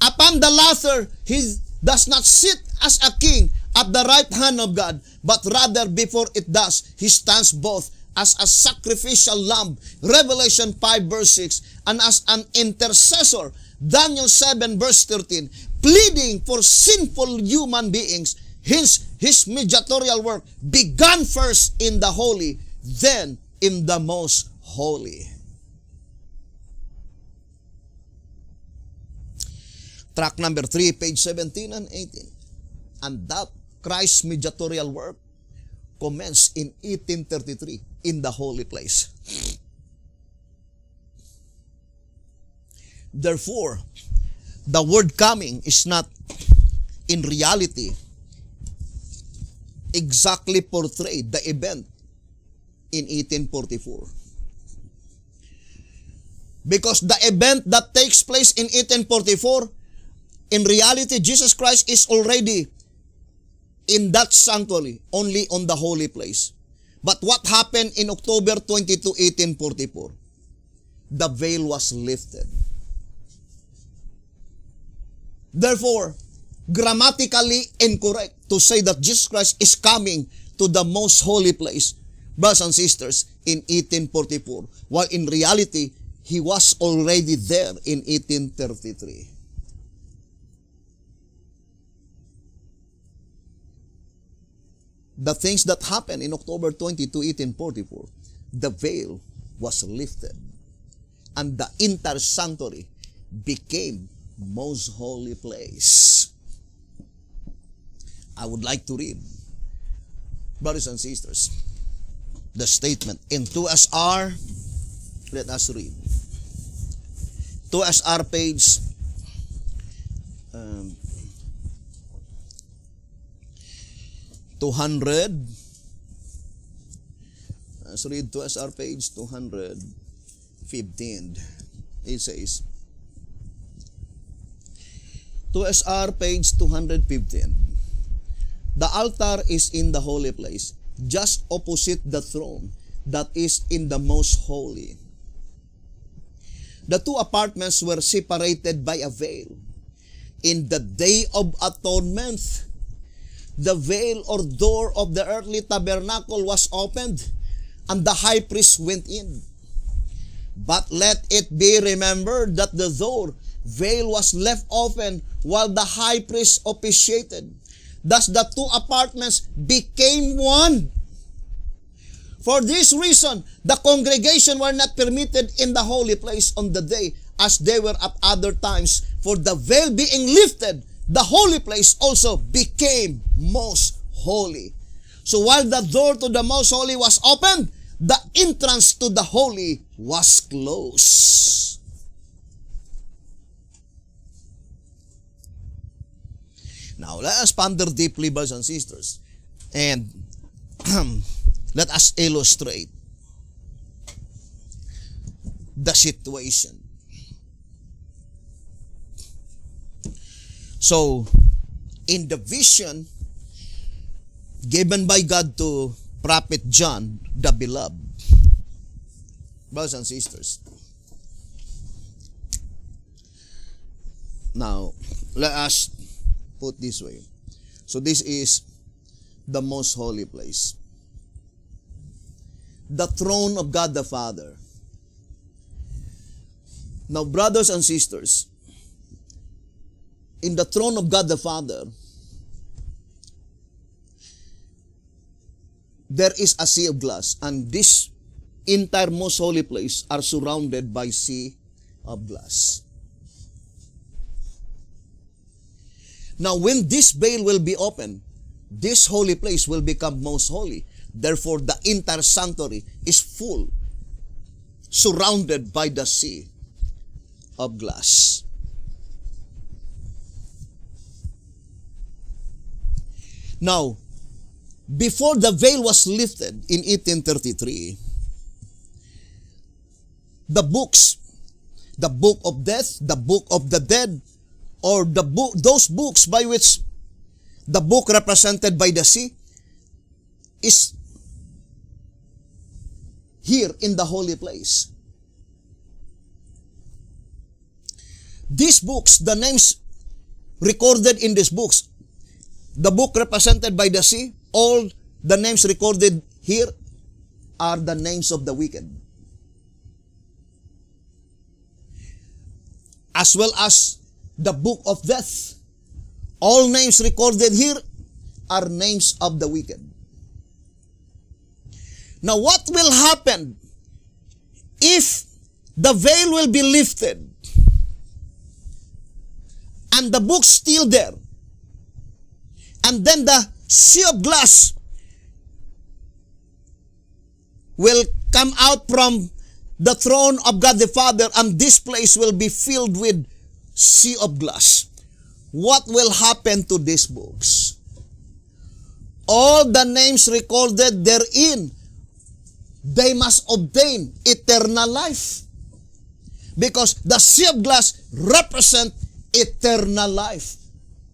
Upon the latter, he does not sit as a king, at the right hand of God, but rather before it does, he stands both as a sacrificial lamb, Revelation 5 verse 6, and as an intercessor, Daniel 7 verse 13, pleading for sinful human beings. Hence, his mediatorial work began first in the holy, then in the most holy. Track number 3, page 17 and 18. And that Christ's mediatorial work commenced in 1833 in the holy place. Therefore, the word coming is not in reality exactly portrayed the event in 1844. Because the event that takes place in 1844, in reality, Jesus Christ is already in that sanctuary, only on the holy place. But what happened in October 22, 1844? The veil was lifted. Therefore, grammatically incorrect to say that Jesus Christ is coming to the most holy place, brothers and sisters, in 1844, while in reality, he was already there in 1833. The things that happened in October 22, 1844, the veil was lifted and the entire sanctuary became most holy place. I would like to read, brothers and sisters, the statement in 2SR. Let us read. 2SR page 200. Let's read 2SR page 215. It says, 2SR page 215. The altar is in the holy place, just opposite the throne that is in the most holy. The two apartments were separated by a veil. In the Day of Atonement, the veil or door of the earthly tabernacle was opened, and the high priest went in. But let it be remembered that the door veil was left open while the high priest officiated. Thus the two apartments became one. For this reason, the congregation were not permitted in the holy place on the day as they were at other times. For the veil being lifted, the holy place also became most holy. So while the door to the most holy was opened, the entrance to the holy was closed. Now, let us ponder deeply, brothers and sisters, and let us illustrate the situation. So, in the vision given by God to Prophet John, the beloved, brothers and sisters, now, let us put this way. So this is the most holy place. The throne of God the Father. Now, brothers and sisters, in the throne of God the Father, there is a sea of glass, and this entire most holy place are surrounded by sea of glass. Now, when this veil will be opened, this holy place will become most holy. Therefore, the entire sanctuary is full, surrounded by the sea of glass. Now, before the veil was lifted in 1833, the books, the book of death, the book of the dead, or the book, those books by which the book represented by the sea is here in the holy place. These books, the names recorded in these books, the book represented by the sea, all the names recorded here are the names of the wicked. As well as the book of death, all names recorded here are names of the wicked. Now, what will happen if the veil will be lifted and the book's still there, and then the sea of glass will come out from the throne of God the Father, and this place will be filled with sea of glass? What will happen to these books? All the names recorded therein, they must obtain eternal life. Because the sea of glass represent eternal life.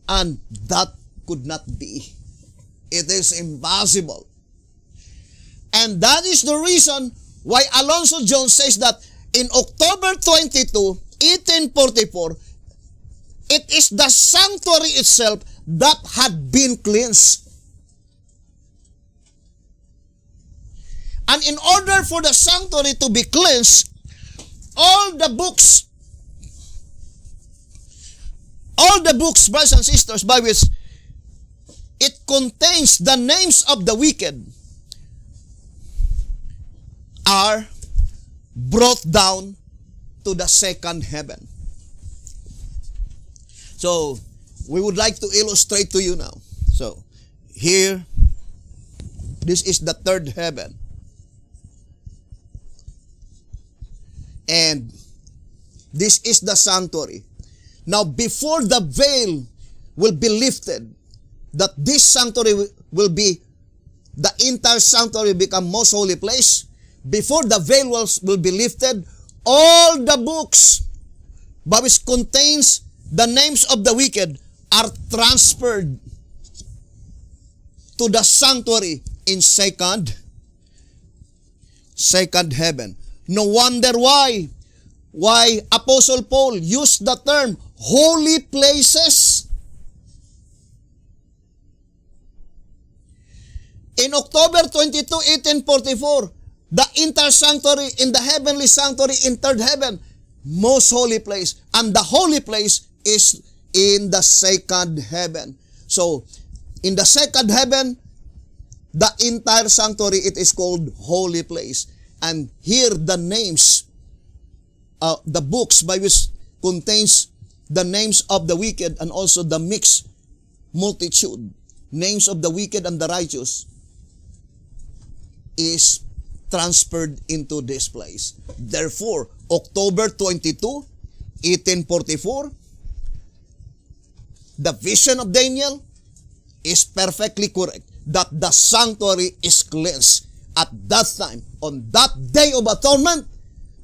And that could not be. It is impossible. And that is the reason why Alonzo Jones says that in October 22, 1844, it is the sanctuary itself that had been cleansed. And in order for the sanctuary to be cleansed, all the books, brothers and sisters, by which it contains the names of the wicked, are brought down to the second heaven. So, we would like to illustrate to you now. So, here, this is the third heaven. And this is the sanctuary. Now, before the veil will be lifted, that this sanctuary will be, the entire sanctuary become most holy place, before the veil will be lifted, all the books which contains the names of the wicked are transferred to the sanctuary in second heaven. No wonder why Apostle Paul used the term holy places. In October 22, 1844, the entire sanctuary in the heavenly sanctuary in third heaven, most holy place. And the holy place is in the second heaven. So, in the second heaven, the entire sanctuary, it is called holy place. And here the names, the books by which contains the names of the wicked and also the mixed multitude, names of the wicked and the righteous, is transferred into this place. Therefore, October 22, 1844, the vision of Daniel is perfectly correct, that the sanctuary is cleansed. At that time, on that day of atonement,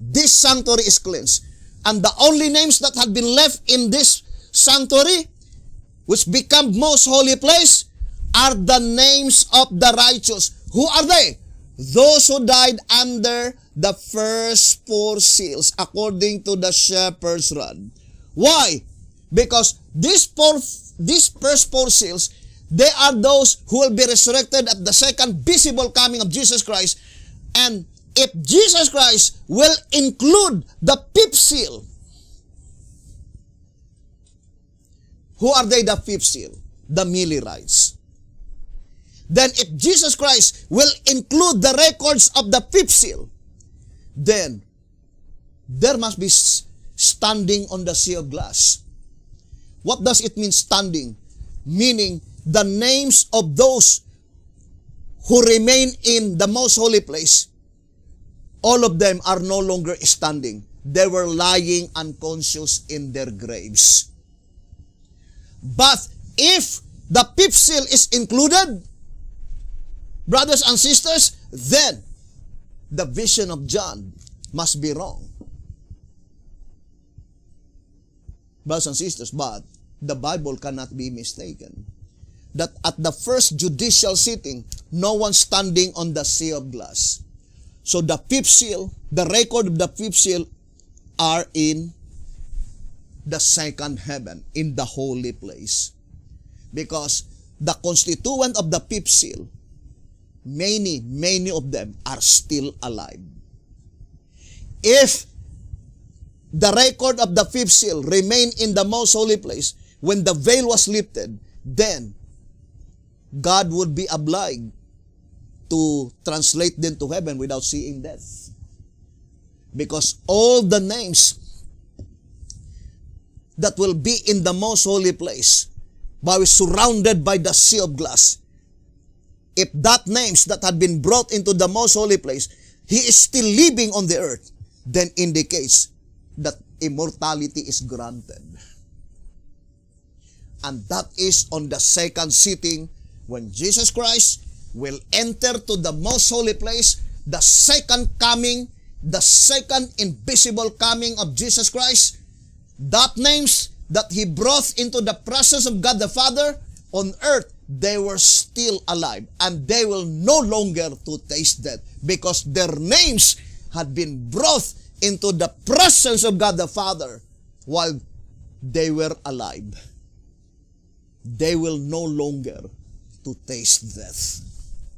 this sanctuary is cleansed. And the only names that had been left in this sanctuary, which become most holy place, are the names of the righteous. Who are they? Those who died under the first four seals, according to the shepherd's rod. Why? Because these first four seals, they are those who will be resurrected at the second visible coming of Jesus Christ. And if Jesus Christ will include the fifth seal, who are they, the fifth seal? The Millerites. Then if Jesus Christ will include the records of the fifth seal, then there must be standing on the sea of glass. What does it mean, standing? Meaning, the names of those who remain in the most holy place, all of them are no longer standing. They were lying unconscious in their graves. But if the fifth seal is included, brothers and sisters, then the vision of John must be wrong. Brothers and sisters, but the Bible cannot be mistaken. That at the first judicial sitting, no one standing on the sea of glass. So the fifth seal, the record of the fifth seal, are in the second heaven, in the holy place. Because the constituent of the fifth seal, many of them are still alive. If the record of the fifth seal remained in the most holy place when the veil was lifted, then God would be obliged to translate them to heaven without seeing death. Because all the names that will be in the most holy place, while surrounded by the sea of glass, if that names that had been brought into the most holy place, he is still living on the earth, then indicates that immortality is granted. And that is on the second sitting when Jesus Christ will enter to the most holy place, the second coming, the second invisible coming of Jesus Christ. That names that he brought into the presence of God the Father on earth, they were still alive, and they will no longer to taste death, because their names had been brought into the presence of God the Father while they were alive. They will no longer to taste death,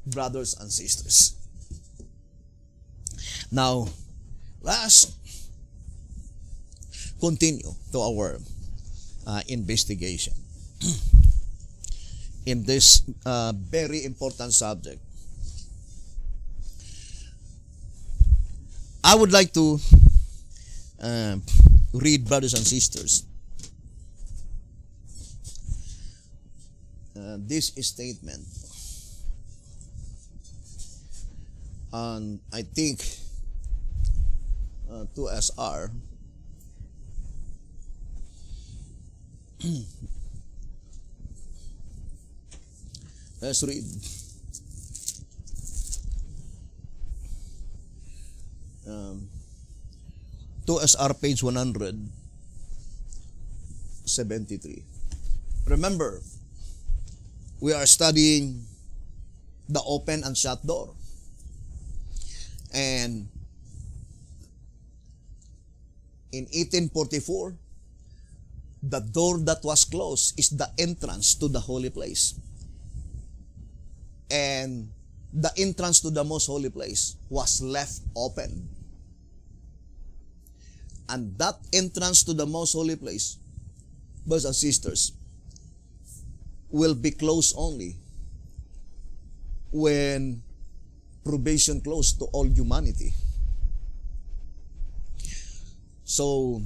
brothers and sisters. Now, let's continue to our investigation in this very important subject. I would like to read, brothers and sisters, this statement. And I think 2SR let's read. 2SR page 173. Remember, we are studying the open and shut door. And in 1844, the door that was closed is the entrance to the holy place. And the entrance to the most holy place was left open. And that entrance to the most holy place, brothers and sisters, will be closed only when probation closed to all humanity. So,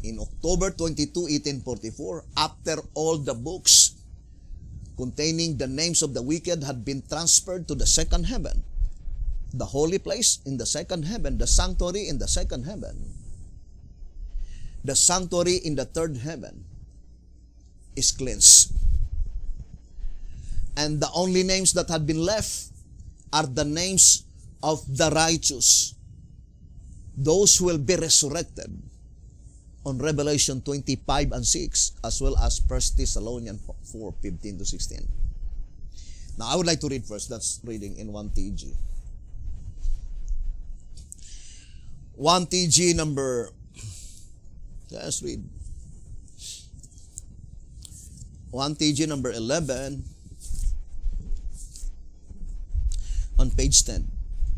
in October 22, 1844, after all the books containing the names of the wicked had been transferred to the second heaven, the holy place in the second heaven, the sanctuary in the second heaven, the sanctuary in the third heaven is cleansed. And the only names that had been left are the names of the righteous, those who will be resurrected on Revelation 25 and 6, as well as 1 Thessalonians 4, 15 to 16. Now, I would like to read first. That's reading in 1TG. 1TG number, let's read. 1TG number 11, on page 10.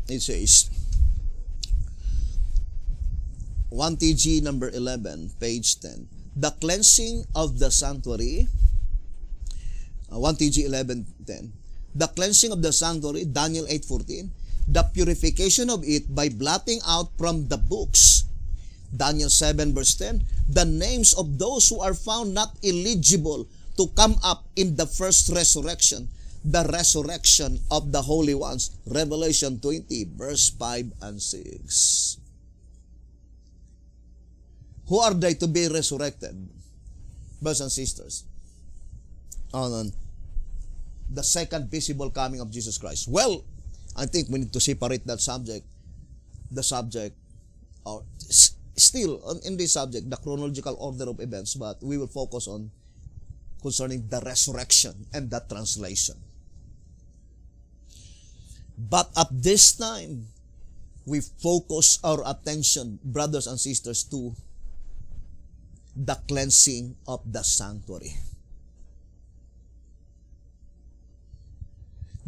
It says, 1TG number 11, page 10. The cleansing of the sanctuary, 1TG 11:10. The cleansing of the sanctuary, Daniel 8:14. The purification of it by blotting out from the books, Daniel 7 verse 10. The names of those who are found not eligible to come up in the first resurrection, the resurrection of the holy ones, Revelation 20 verse 5 and 6. Who are they to be resurrected, brothers and sisters, on the second visible coming of Jesus Christ? Well, I think we need to separate that subject, the subject, or still in this subject, the chronological order of events, but we will focus on concerning the resurrection and the translation. But at this time, we focus our attention, brothers and sisters, to the cleansing of the sanctuary.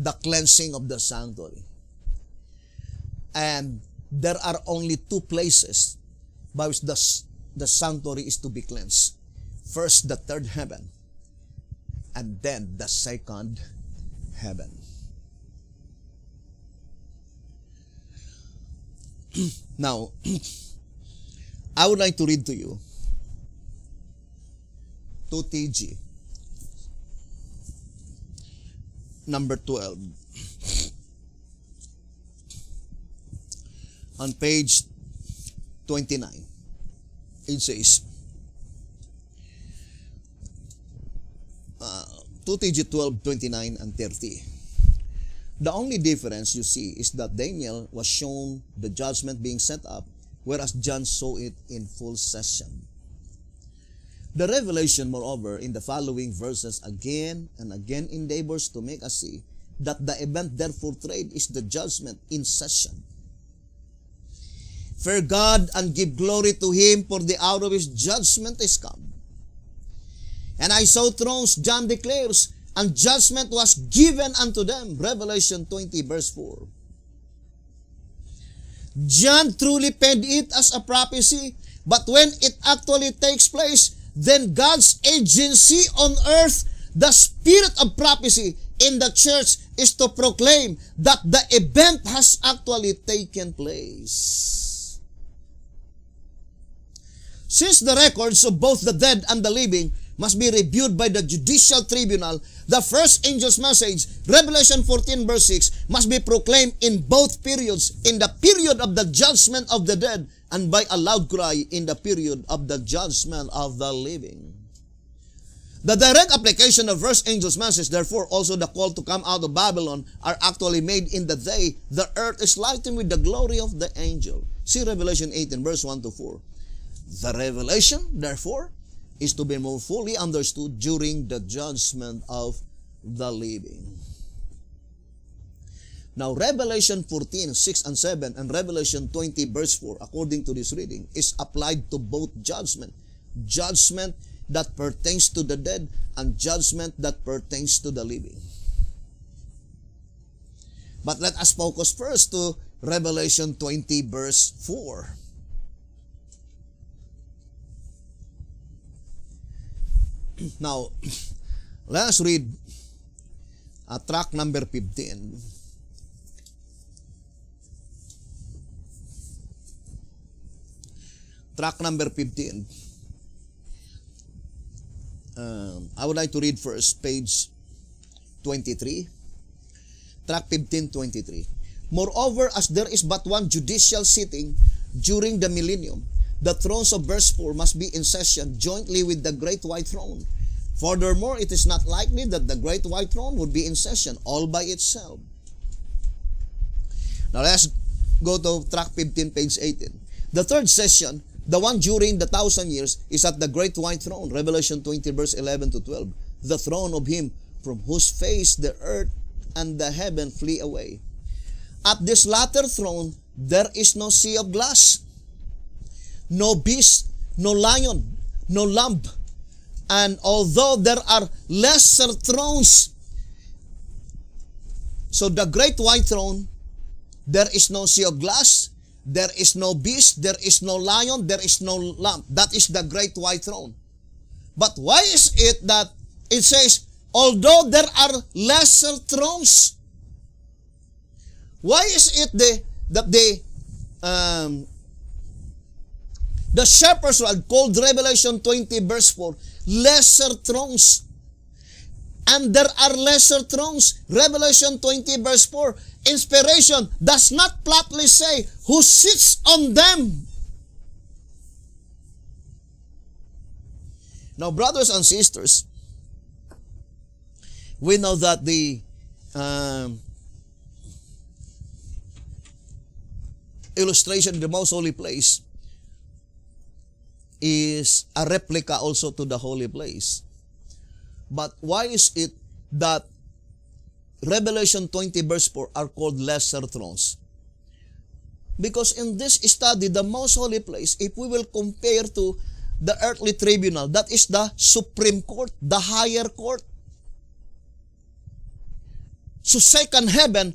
the cleansing of the sanctuary. And there are only two places by which the sanctuary is to be cleansed. First, the third heaven, and then the second heaven. Now, I would like to read to you 2TG, number 12, on page 29. It says, 2TG 12, 29, and 30. The only difference you see is that Daniel was shown the judgment being set up, whereas John saw it in full session. The revelation, moreover, in the following verses again and again endeavors to make us see that the event there portrayed is the judgment in session. Fear God and give glory to Him, for the hour of His judgment is come. And I saw thrones, John declares, and judgment was given unto them. Revelation 20 verse 4. John truly penned it as a prophecy, but when it actually takes place, then God's agency on earth, the spirit of prophecy in the church, is to proclaim that the event has actually taken place. Since the records of both the dead and the living must be reviewed by the judicial tribunal, the first angel's message, Revelation 14 verse 6, must be proclaimed in both periods, in the period of the judgment of the dead and by a loud cry in the period of the judgment of the living. The direct application of first angel's message, therefore also the call to come out of Babylon, are actually made in the day the earth is lightened with the glory of the angel. See Revelation 18 verse 1 to 4. The revelation, therefore, is to be more fully understood during the judgment of the living. Now, Revelation 14, 6 and 7 and Revelation 20 verse 4, according to this reading, is applied to both judgment. Judgment that pertains to the dead and judgment that pertains to the living. But let us focus first to Revelation 20 verse 4. Now, let us read track number 15. Track number 15. I would like to read first page 23. Track 15, 23. Moreover, as there is but one judicial sitting during the millennium, the thrones of verse 4 must be in session jointly with the great white throne. Furthermore, it is not likely that the great white throne would be in session all by itself. Now let's go to track 15, page 18. The third session, the one during the 1,000 years, is at the great white throne. Revelation 20 verse 11 to 12. The throne of Him from whose face the earth and the heaven flee away. At this latter throne, there is no sea of glass, no beast, no lion, no lamb. And although there are lesser thrones, so the great white throne, there is no sea of glass, there is no beast, there is no lion, there is no lamb. That is the great white throne. But why is it that it says, although there are lesser thrones, why is it that the shepherds rod called Revelation 20 verse 4 lesser thrones? And there are lesser thrones. Revelation 20 verse 4, inspiration does not flatly say who sits on them. Now, brothers and sisters, we know that the illustration in the most holy place is a replica also to the holy place. But why is it that Revelation 20 verse 4 are called lesser thrones? Because in this study, the most holy place, if we will compare to the earthly tribunal, that is the supreme court, the higher court. So second heaven,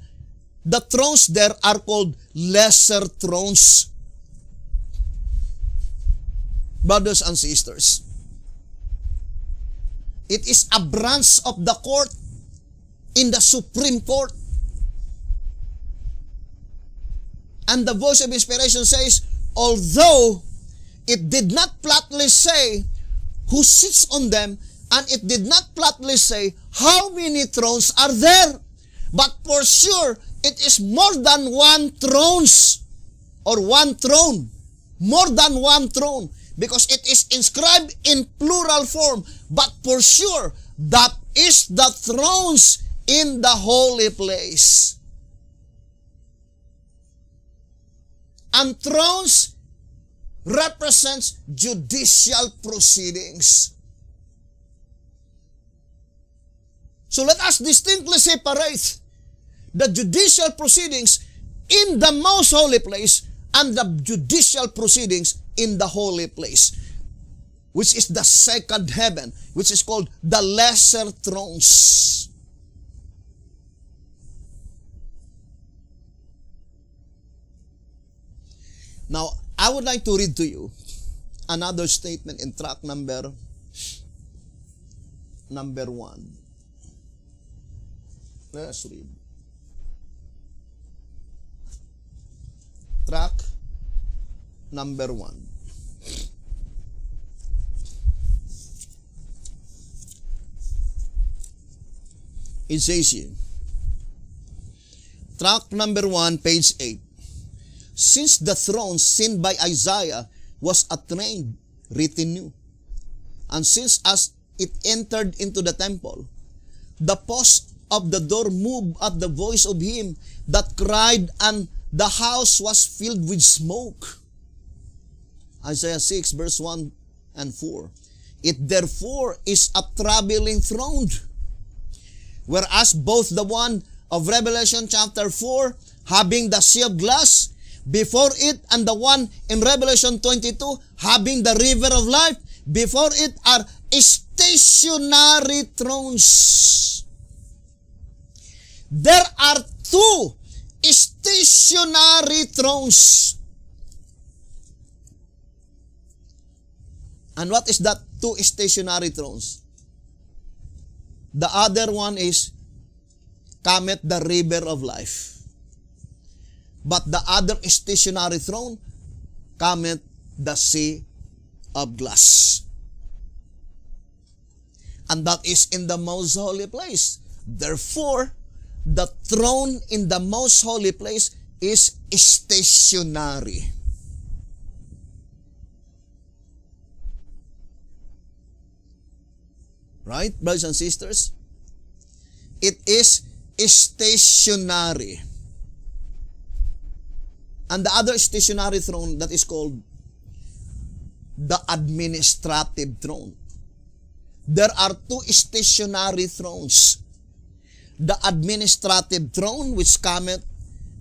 the thrones there are called lesser thrones. Brothers and sisters, it is a branch of the court in the Supreme Court. And the voice of inspiration says, although it did not flatly say who sits on them, and it did not flatly say how many thrones are there, but for sure, it is more than one thrones, or one throne, more than one throne, because it is inscribed in plural form, but for sure, that is the thrones in the holy place. And thrones represents judicial proceedings. So let us distinctly separate the judicial proceedings in the most holy place and the judicial proceedings in the holy place, which is the second heaven, which is called the lesser thrones. Now, I would like to read to you another statement in tract number 1. Let's read. Tract number 1. It says here, tract number 1, page 8. Since the throne seen by Isaiah was a train written new, and since as it entered into the temple, the post of the door moved at the voice of him that cried, and the house was filled with smoke. Isaiah 6, verse 1 and 4. It therefore is a traveling throne, whereas both the one of Revelation chapter 4, having the sea of glass before it, and the one in Revelation 22, having the river of life before it, are stationary thrones. There are two stationary thrones. And what is that two stationary thrones? The other one is cometh the river of life. But the other stationary throne cometh the sea of glass. And that is in the most holy place. Therefore, the throne in the most holy place is stationary. Right, brothers and sisters? It is stationary. And the other stationary throne, that is called the administrative throne. There are two stationary thrones. The administrative throne, which cometh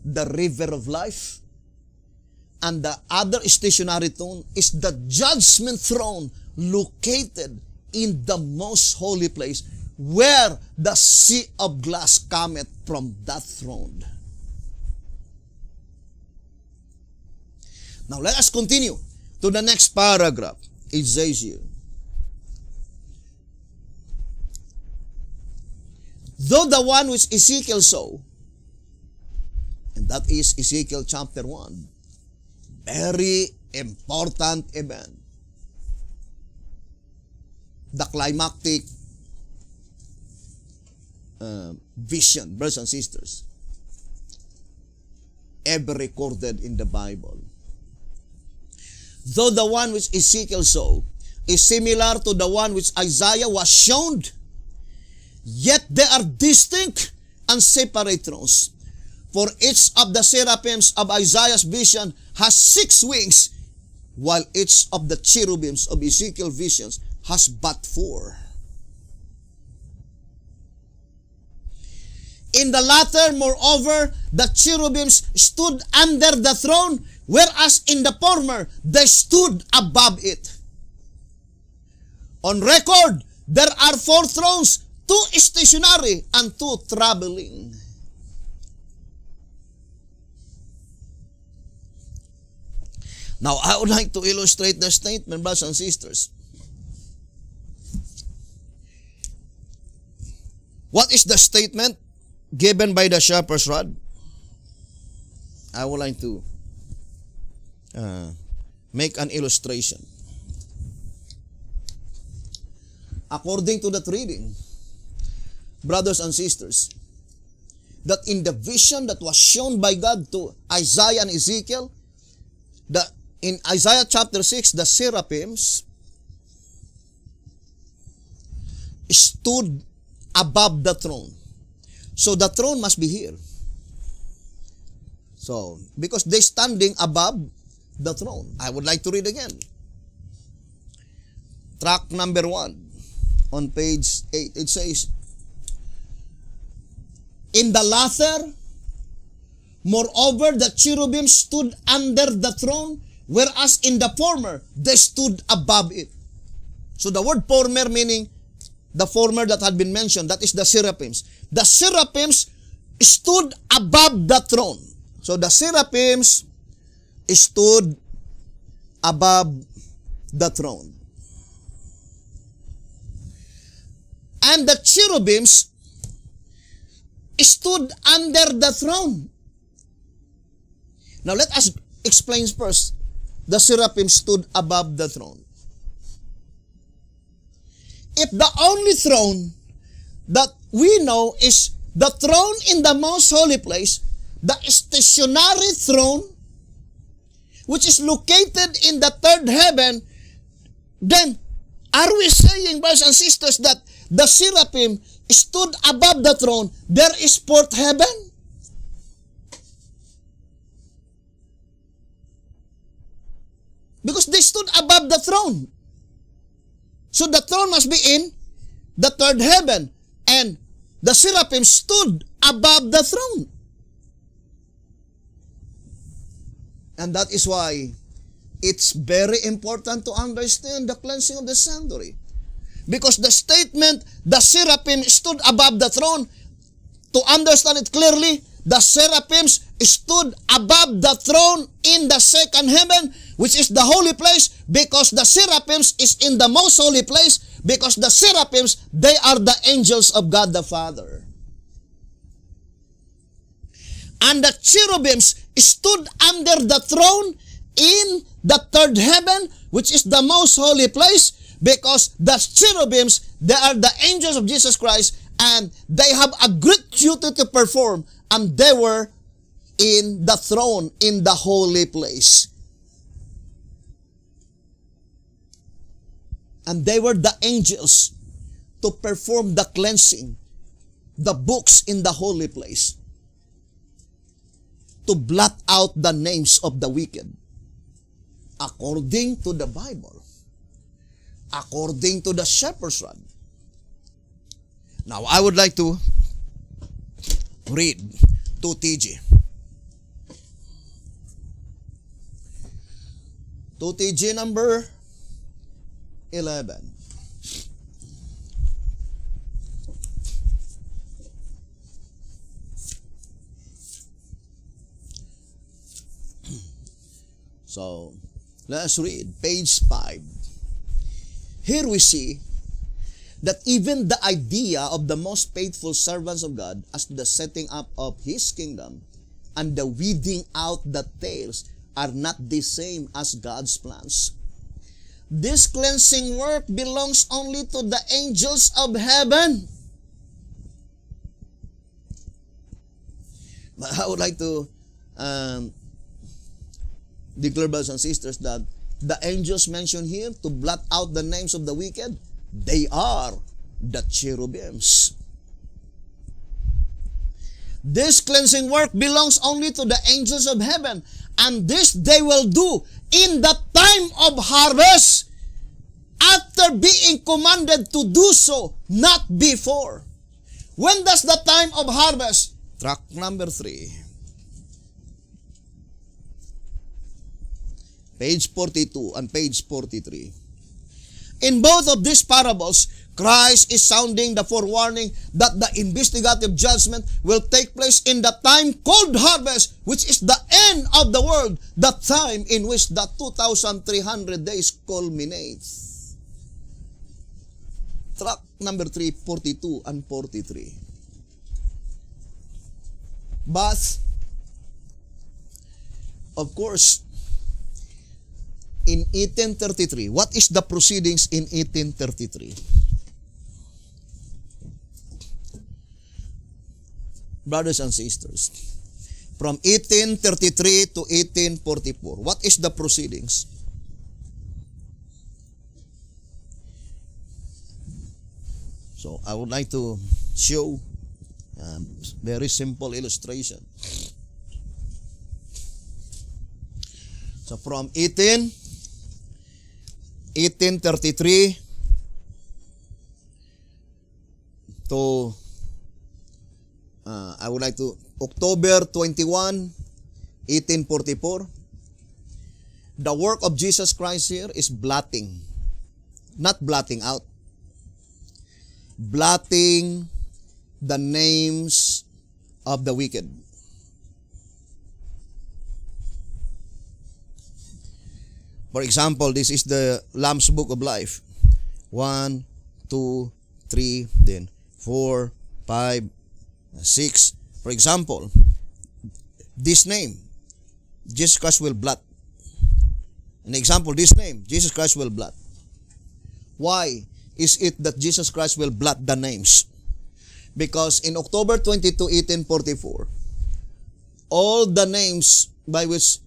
the river of life. And the other stationary throne is the judgment throne located in the most holy place, where the sea of glass cometh from that throne. Now let us continue to the next paragraph. It says here, though the one which Ezekiel saw, and that is Ezekiel chapter 1, very important event, the climactic vision, brothers and sisters, ever recorded in the Bible. Though the one which Ezekiel saw is similar to the one which Isaiah was shown, yet they are distinct and separate thrones. For each of the seraphims of Isaiah's vision has 6 wings, while each of the cherubims of Ezekiel's visions has but 4. In the latter, moreover, the cherubims stood under the throne, whereas in the former, they stood above it. On record, there are 4 thrones, 2 stationary and 2 traveling. Now, I would like to illustrate the statement, brothers and sisters. What is the statement given by the shepherd's rod? I would like to make an illustration. According to that reading, brothers and sisters, that in the vision that was shown by God to Isaiah and Ezekiel, that in Isaiah chapter 6, the seraphims stood above the throne. So the throne must be here. So, because they standing above the throne. I would like to read again. Track number 1 on page 8. It says, in the latter, moreover, the cherubim stood under the throne, whereas in the former, they stood above it. So the word former meaning the former that had been mentioned, that is the seraphims. The seraphims stood above the throne. So the seraphims stood above the throne. And the cherubims stood under the throne. Now let us explain first. The seraphim stood above the throne. If the only throne that we know is the throne in the most holy place, the stationary throne, which is located in the third heaven, then are we saying, brothers and sisters, that the seraphim stood above the throne? There is fourth heaven? Because they stood above the throne. So the throne must be in the third heaven. And the seraphim stood above the throne. And that is why it's very important to understand the cleansing of the sanctuary. Because the statement, the seraphim stood above the throne, to understand it clearly, the seraphims stood above the throne in the second heaven, which is the holy place, because the seraphims is in the most holy place, because the seraphims, they are the angels of God the Father. And the cherubims stood under the throne in the third heaven, which is the most holy place, because the cherubims, they are the angels of Jesus Christ, and they have a great duty to perform, and they were in the throne, in the holy place. And they were the angels to perform the cleansing, the books in the holy place, to blot out the names of the wicked, according to the Bible, according to the shepherd's rod. Now, I would like to read 2TG. 2TG number 11. So, let's read page 5. Here we see that even the idea of the most faithful servants of God as to the setting up of His kingdom and the weeding out the tails are not the same as God's plans. This cleansing work belongs only to the angels of heaven. But I would like to declare, brothers and sisters, that the angels mentioned here to blot out the names of the wicked, they are the cherubims. This cleansing work belongs only to the angels of heaven, and this they will do in the time of harvest, after being commanded to do so, not before. When does the time of harvest? Track number 3. Page 42 and page 43. In both of these parables, Christ is sounding the forewarning that the investigative judgment will take place in the time called harvest, which is the end of the world, the time in which the 2,300 days culminates. Track number 3, 42 and 43. But, of course, in 1833, what is the proceedings in 1833? Brothers and sisters, from 1833 to 1844, what is the proceedings? So, I would like to show a very simple illustration. So, from 1833 to I would like to October 21, 1844. The work of Jesus Christ here is blotting, not blotting out. Blotting the names of the wicked. For example, this is the Lamb's Book of Life. 1, 2, 3, then 4, 5, 6. For example, this name, Jesus Christ will blot. An example, this name, Jesus Christ will blot. Why is it that Jesus Christ will blot the names? Because in October 22, 1844, all the names by which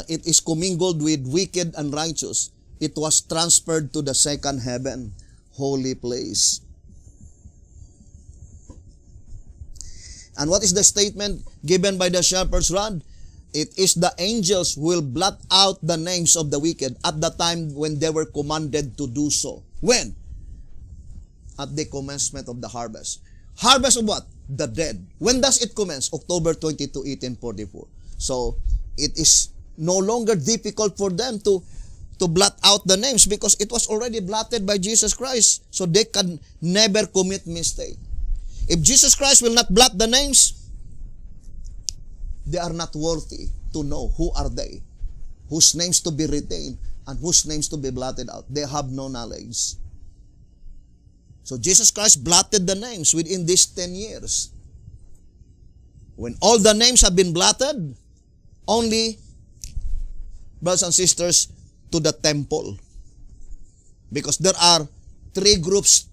it is commingled with wicked and righteous, it was transferred to the second heaven, holy place. And what is the statement given by the shepherd's rod? It is the angels who will blot out the names of the wicked at the time when they were commanded to do so. When? At the commencement of the harvest. Harvest of what? The dead. When does it commence? October 22, 1844. So, it is no longer difficult for them to blot out the names because it was already blotted by Jesus Christ. So, they can never commit mistake. If Jesus Christ will not blot the names, they are not worthy to know who are they, whose names to be retained, and whose names to be blotted out. They have no knowledge. So Jesus Christ blotted the names within these 10 years. When all the names have been blotted, only, brothers and sisters, to the temple. Because there are 3 groups,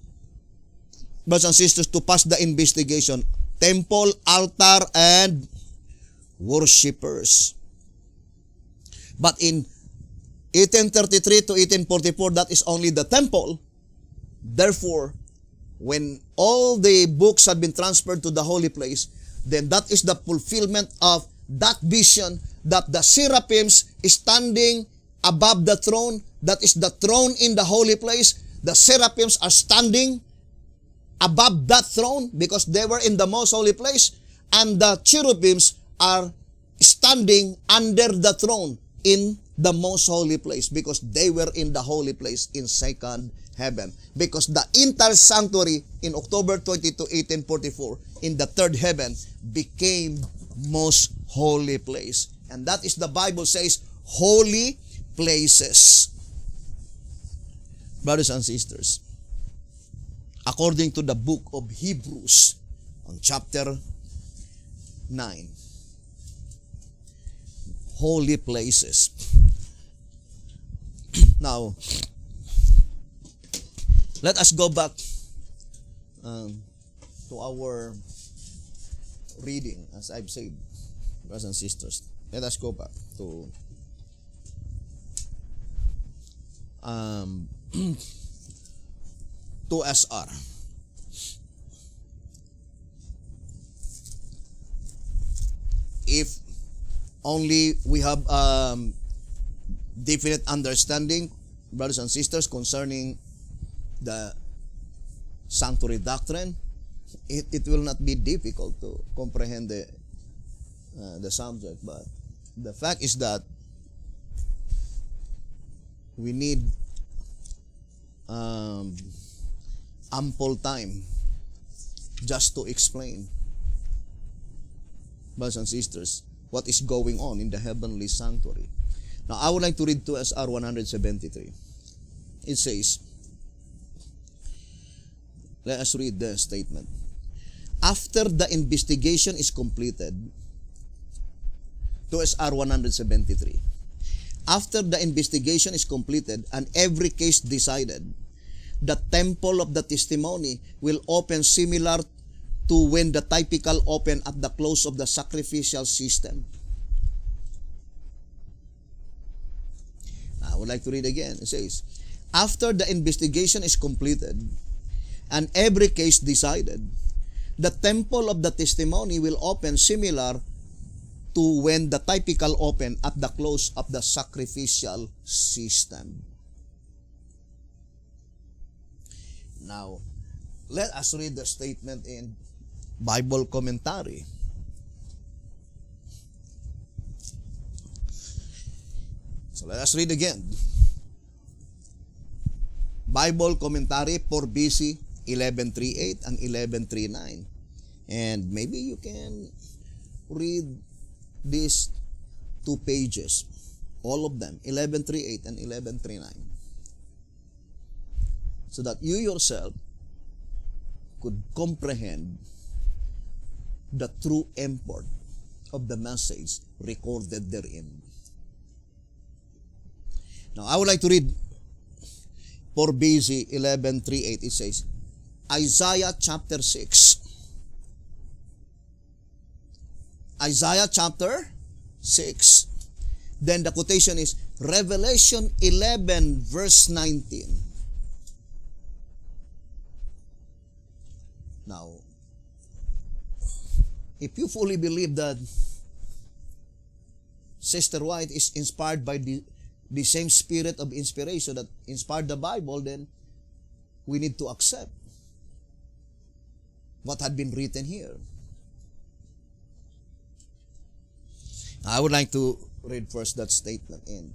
brothers and sisters, to pass the investigation. Temple, altar, and worshippers. But in 1833 to 1844, that is only the temple. Therefore, when all the books have been transferred to the holy place, then that is the fulfillment of that vision that the seraphims is standing above the throne. That is the throne in the holy place. The seraphims are standing above that throne because they were in the most holy place, and the cherubims are standing under the throne in the most holy place because they were in the holy place in second heaven. Because the entire sanctuary in October 22, 1844 in the third heaven became most holy place. And that is the Bible says holy places. Brothers and sisters, according to the book of Hebrews on chapter 9, holy places. Now, let us go back to our reading, as I've said, brothers and sisters. Let us go back to SR. If only we have definite understanding, brothers and sisters, concerning the sanctuary doctrine, it will not be difficult to comprehend the subject. But the fact is that we need ample time just to explain, brothers and sisters, what is going on in the heavenly sanctuary. Now, I would like to read to us R 173. It says, let us read the statement. After the investigation is completed, to SR 173. After the investigation is completed and every case decided, the temple of the testimony will open similar to when the typical open at the close of the sacrificial system. I would like to read again. It says, after the investigation is completed and every case decided, the temple of the testimony will open similar to when the typical open at the close of the sacrificial system. Now, let us read the statement in Bible commentary. So let us read again. Bible commentary for BC 1138 and 1139. And maybe you can read these 2 pages, all of them, 1138 and 1139, so that you yourself could comprehend the true import of the message recorded therein. Now, I would like to read for BC 1138. It says, Isaiah chapter 6. Isaiah chapter 6. Then the quotation is Revelation 11 verse 19. Now, if you fully believe that Sister White is inspired by the same spirit of inspiration that inspired the Bible, then we need to accept what had been written here. I would like to read first that statement in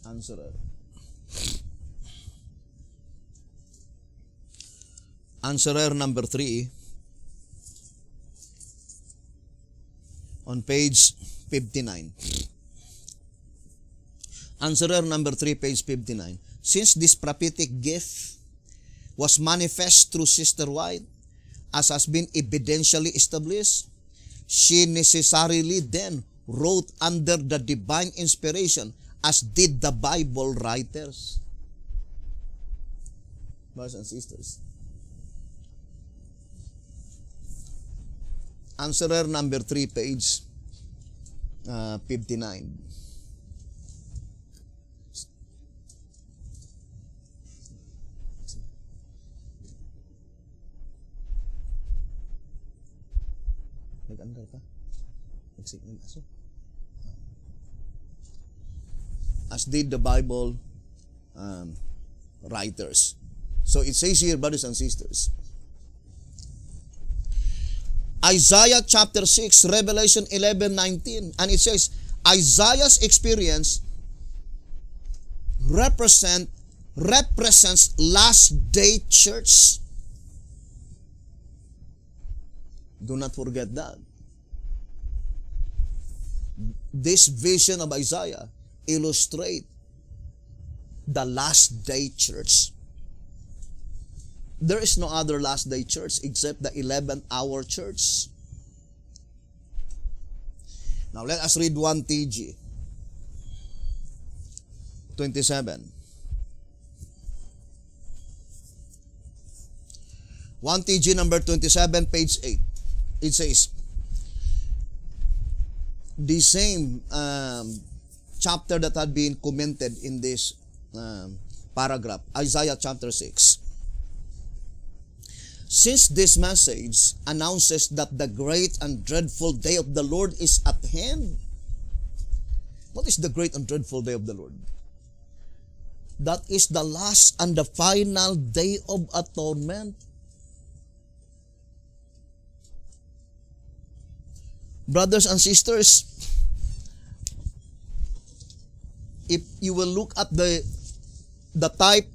Answerer. Answerer number 3 on page 59. Answerer number 3, page 59. Since this prophetic gift was manifest through Sister White, as has been evidentially established, she necessarily then wrote under the divine inspiration, as did the Bible writers. Brothers and sisters, Answerer number 3, page 59. Nag-under pa? Nag-signal aso? As did the Bible writers. So it says here, brothers and sisters, Isaiah chapter 6, Revelation 11:19, and it says, Isaiah's experience represents last day church. Do not forget that. This vision of Isaiah illustrates the last day church. There is no other last day church except the 11th hour church. Now let us read 1 TG 27. 1 TG number 27, page 8. It says, the same chapter that had been commented in this paragraph, Isaiah chapter 6. Since this message announces that the great and dreadful day of the Lord is at hand. What is the great and dreadful day of the Lord? That is the last and the final day of atonement. Brothers and sisters, if you will look at the type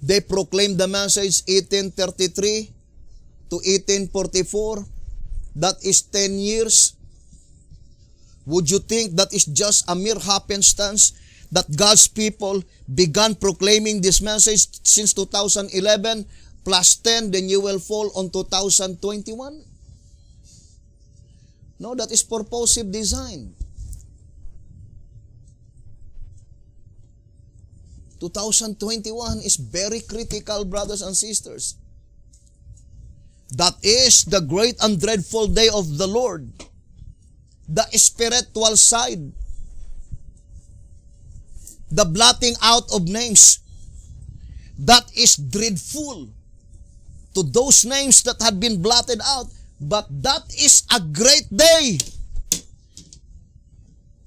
They proclaimed the message 1833 to 1844. That is 10 years. Would you think that is just a mere happenstance that God's people began proclaiming this message since 2011 plus 10, then you will fall on 2021? No, that is purposive design. 2021 is very critical, brothers and sisters. That is the great and dreadful day of the Lord. The spiritual side. The blotting out of names. That is dreadful to those names that had been blotted out. But that is a great day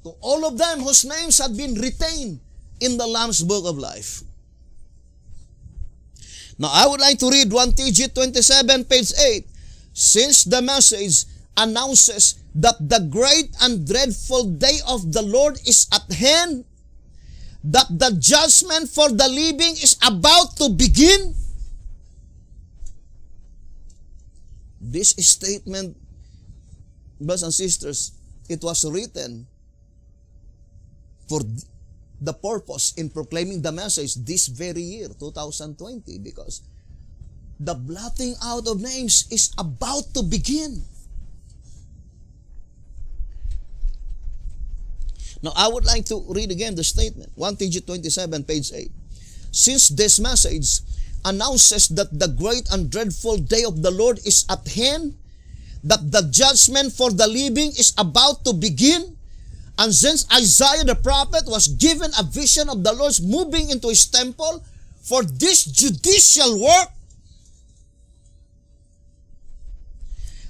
to all of them whose names had been retained in the Lamb's Book of Life. Now, I would like to read 1 TG 27, page 8. Since the message announces that the great and dreadful day of the Lord is at hand, that the judgment for the living is about to begin, this statement, brothers and sisters, it was written for the purpose in proclaiming the message this very year, 2020, because the blotting out of names is about to begin. Now, I would like to read again the statement, 1 TG 27, page 8. Since this message announces that the great and dreadful day of the Lord is at hand, that the judgment for the living is about to begin, and since Isaiah the prophet was given a vision of the Lord's moving into His temple for this judicial work,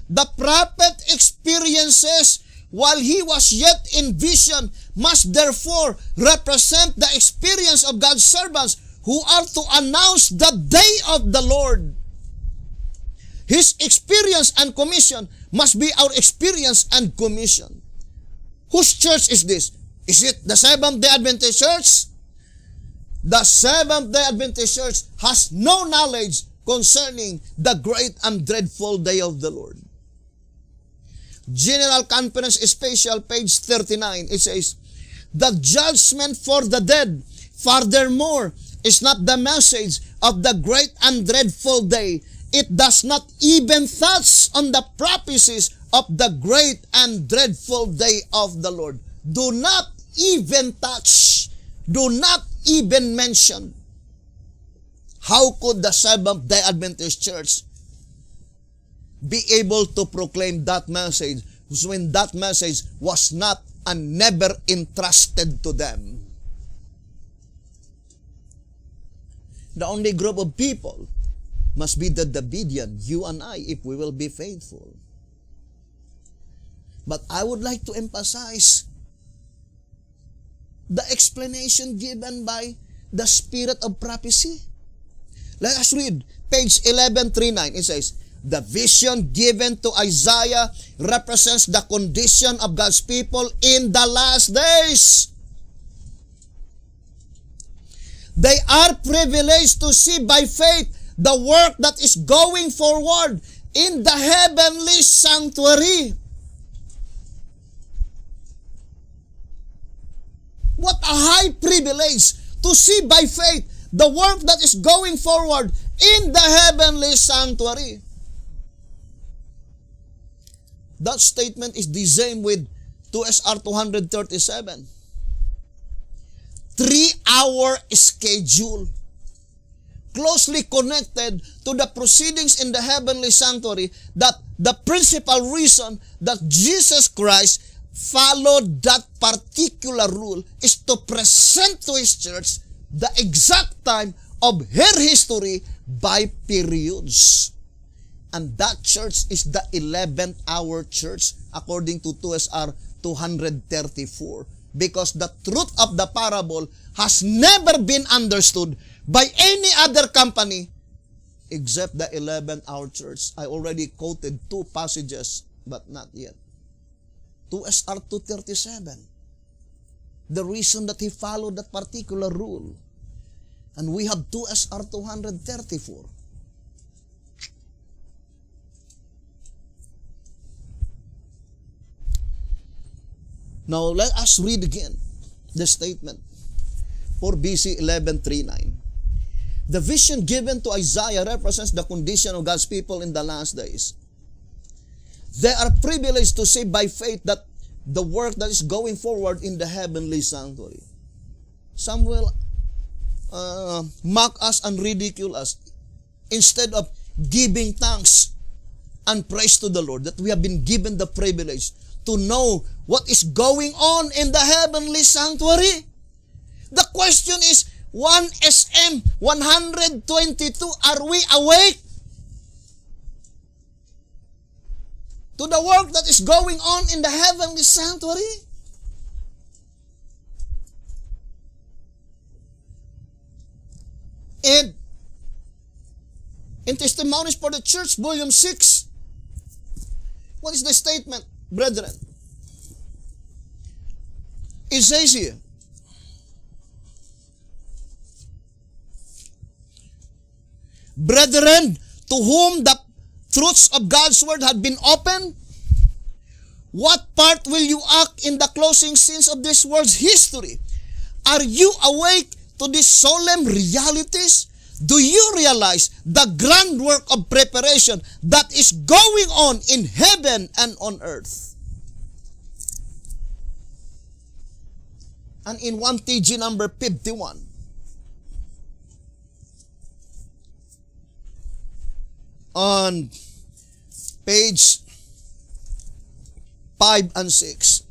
the prophet experiences while he was yet in vision must therefore represent the experience of God's servants who are to announce the day of the Lord. His experience and commission must be our experience and commission. Whose church is this? Is it the Seventh-day Adventist Church? The Seventh-day Adventist Church has no knowledge concerning the great and dreadful day of the Lord. General Conference Special, page 39, it says, the judgment for the dead, furthermore, is not the message of the great and dreadful day. It does not even touch on the prophecies of the great and dreadful day of the Lord. Do not even touch. Do not even mention. How could the Seventh-day Adventist Church be able to proclaim that message when that message was not and never entrusted to them? The only group of people must be the Davidian, you and I, if we will be faithful. But I would like to emphasize the explanation given by the spirit of prophecy. Let us read page 1139. It says, the vision given to Isaiah represents the condition of God's people in the last days. They are privileged to see by faith the work that is going forward in the heavenly sanctuary. What a high privilege to see by faith the work that is going forward in the heavenly sanctuary. That statement is the same with 2SR 237. 3-hour schedule, closely connected to the proceedings in the heavenly sanctuary, that the principal reason that Jesus Christ followed that particular rule is to present to His church the exact time of her history by periods. And that church is the 11th hour church according to 2SR 234. Because the truth of the parable has never been understood by any other company except the 11th hour church. I already quoted 2 passages, but not yet. 2SR 237. The reason that he followed that particular rule. And we have 2 SR 234. Now, let us read again the statement for BC 1139. The vision given to Isaiah represents the condition of God's people in the last days. They are privileged to say by faith that the work that is going forward in the heavenly sanctuary. Some will mock us and ridicule us instead of giving thanks and praise to the Lord that we have been given the privilege to know what is going on in the heavenly sanctuary. The question is, 1 SM 122, are we awake to the work that is going on in the heavenly sanctuary? And in Testimonies for the Church, Volume 6, what is the statement, brethren? It says here, brethren, to whom the truths of God's word had been opened, what part will you act in the closing scenes of this world's history? Are you awake to these solemn realities? Do you realize the grand work of preparation that is going on in heaven and on earth? And in 1 TG number 51, on page 5 and 6,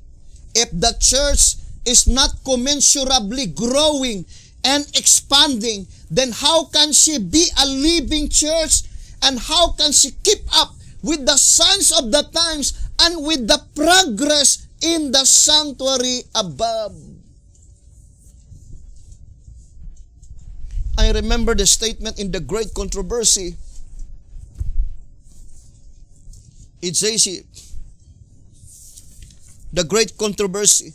if the church is not commensurably growing and expanding, then how can she be a living church? And how can she keep up with the signs of the times and with the progress in the sanctuary above? I remember the statement in the Great Controversy. It says here, the Great Controversy,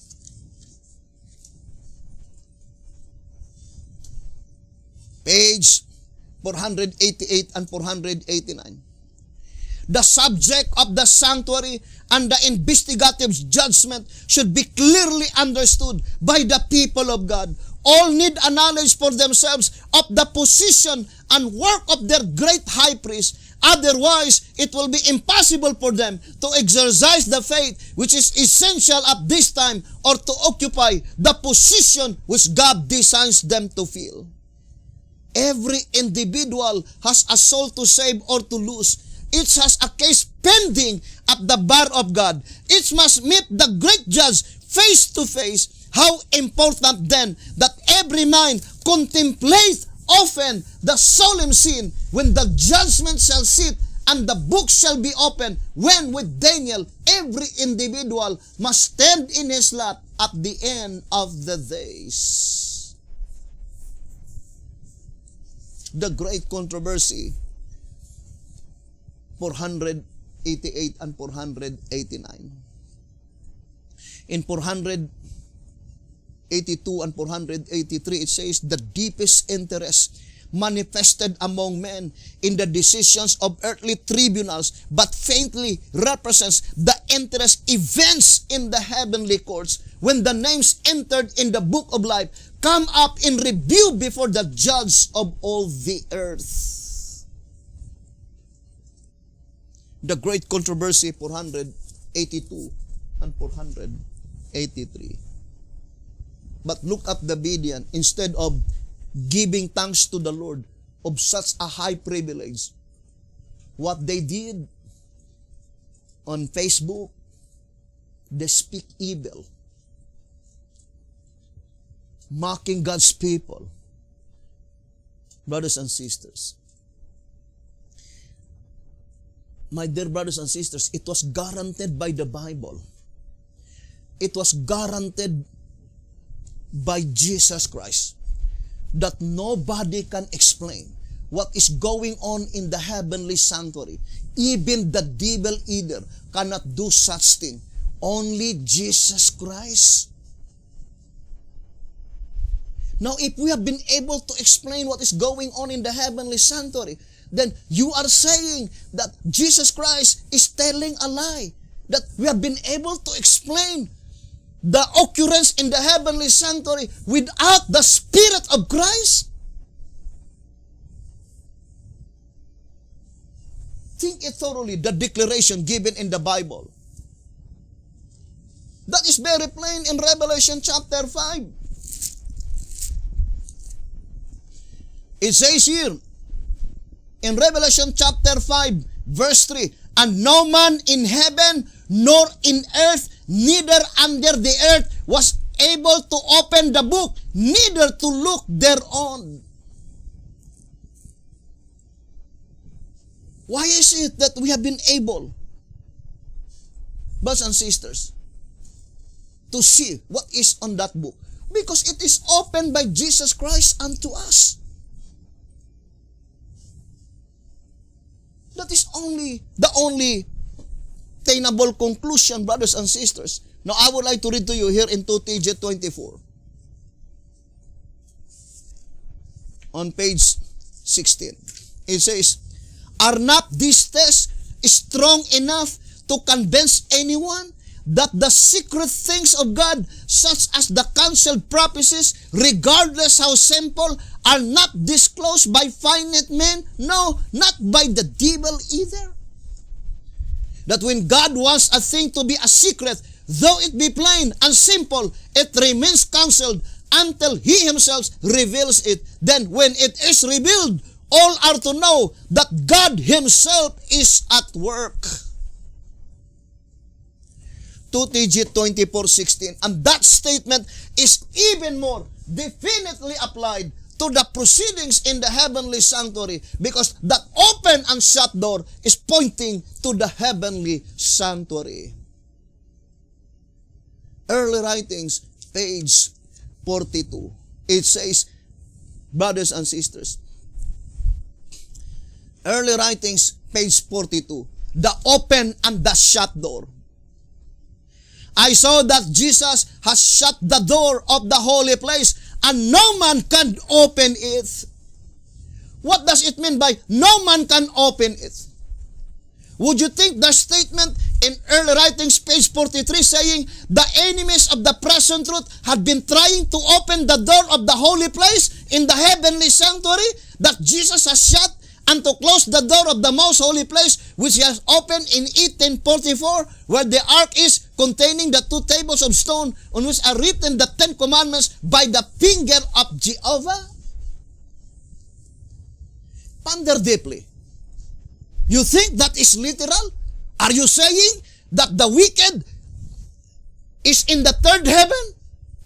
page 488 and 489. The subject of the sanctuary and the investigative judgment should be clearly understood by the people of God. All need a knowledge for themselves of the position and work of their great high priest. Otherwise, it will be impossible for them to exercise the faith which is essential at this time, or to occupy the position which God designs them to fill. Every individual has a soul to save or to lose. Each has a case pending at the bar of God. Each must meet the great judge face to face. How important then that every mind contemplate often the solemn scene when the judgment shall sit and the book shall be opened, when with Daniel every individual must stand in his lot at the end of the days. The Great Controversy, 488 and 489. In 482 and 483, it says, the deepest interest manifested among men in the decisions of earthly tribunals but faintly represents the interest events in the heavenly courts when the names entered in the book of life come up in review before the judge of all the earth. The Great Controversy, 482 and 483. But look at the Bedean, instead of giving thanks to the Lord of such a high privilege, what they did on Facebook, they speak evil, mocking God's people. Brothers and sisters, my dear brothers and sisters, it was guaranteed by the Bible. It was guaranteed by Jesus Christ that nobody can explain what is going on in the heavenly sanctuary. Even the devil either cannot do such thing. Only Jesus Christ. Now, if we have been able to explain what is going on in the heavenly sanctuary, then you are saying that Jesus Christ is telling a lie. That we have been able to explain the occurrence in the heavenly sanctuary without the Spirit of Christ. Think it thoroughly, the declaration given in the Bible. That is very plain in Revelation chapter 5. It says here, in Revelation chapter 5, verse 3, and no man in heaven, nor in earth, neither under the earth, was able to open the book, neither to look thereon. Why is it that we have been able, brothers and sisters, to see what is on that book? Because it is opened by Jesus Christ unto us. That is the only attainable conclusion, brothers and sisters. Now, I would like to read to you here in 2TJ 24. On page 16. It says, are not these tests strong enough to convince anyone that the secret things of God, such as the counsel prophecies, regardless how simple, are not disclosed by finite men? No, not by the devil either. That when God wants a thing to be a secret, though it be plain and simple, it remains counseled until He Himself reveals it. Then when it is revealed, all are to know that God Himself is at work. 2TG 24:16. And that statement is even more definitely applied to the proceedings in the heavenly sanctuary, because that open and shut door is pointing to the heavenly sanctuary. Early Writings, page 42. It says, brothers and sisters, Early Writings, page 42, the open and the shut door. I saw that Jesus has shut the door of the holy place, and no man can open it. What does it mean by no man can open it? Would you think the statement in Early Writings, page 43, saying the enemies of the present truth had been trying to open the door of the holy place in the heavenly sanctuary, that Jesus has shut, and to close the door of the most holy place, which He has opened in 1844, where the ark is, containing the 2 tables of stone on which are written the 10 commandments by the finger of Jehovah? Ponder deeply. You think that is literal? Are you saying that the wicked is in the third heaven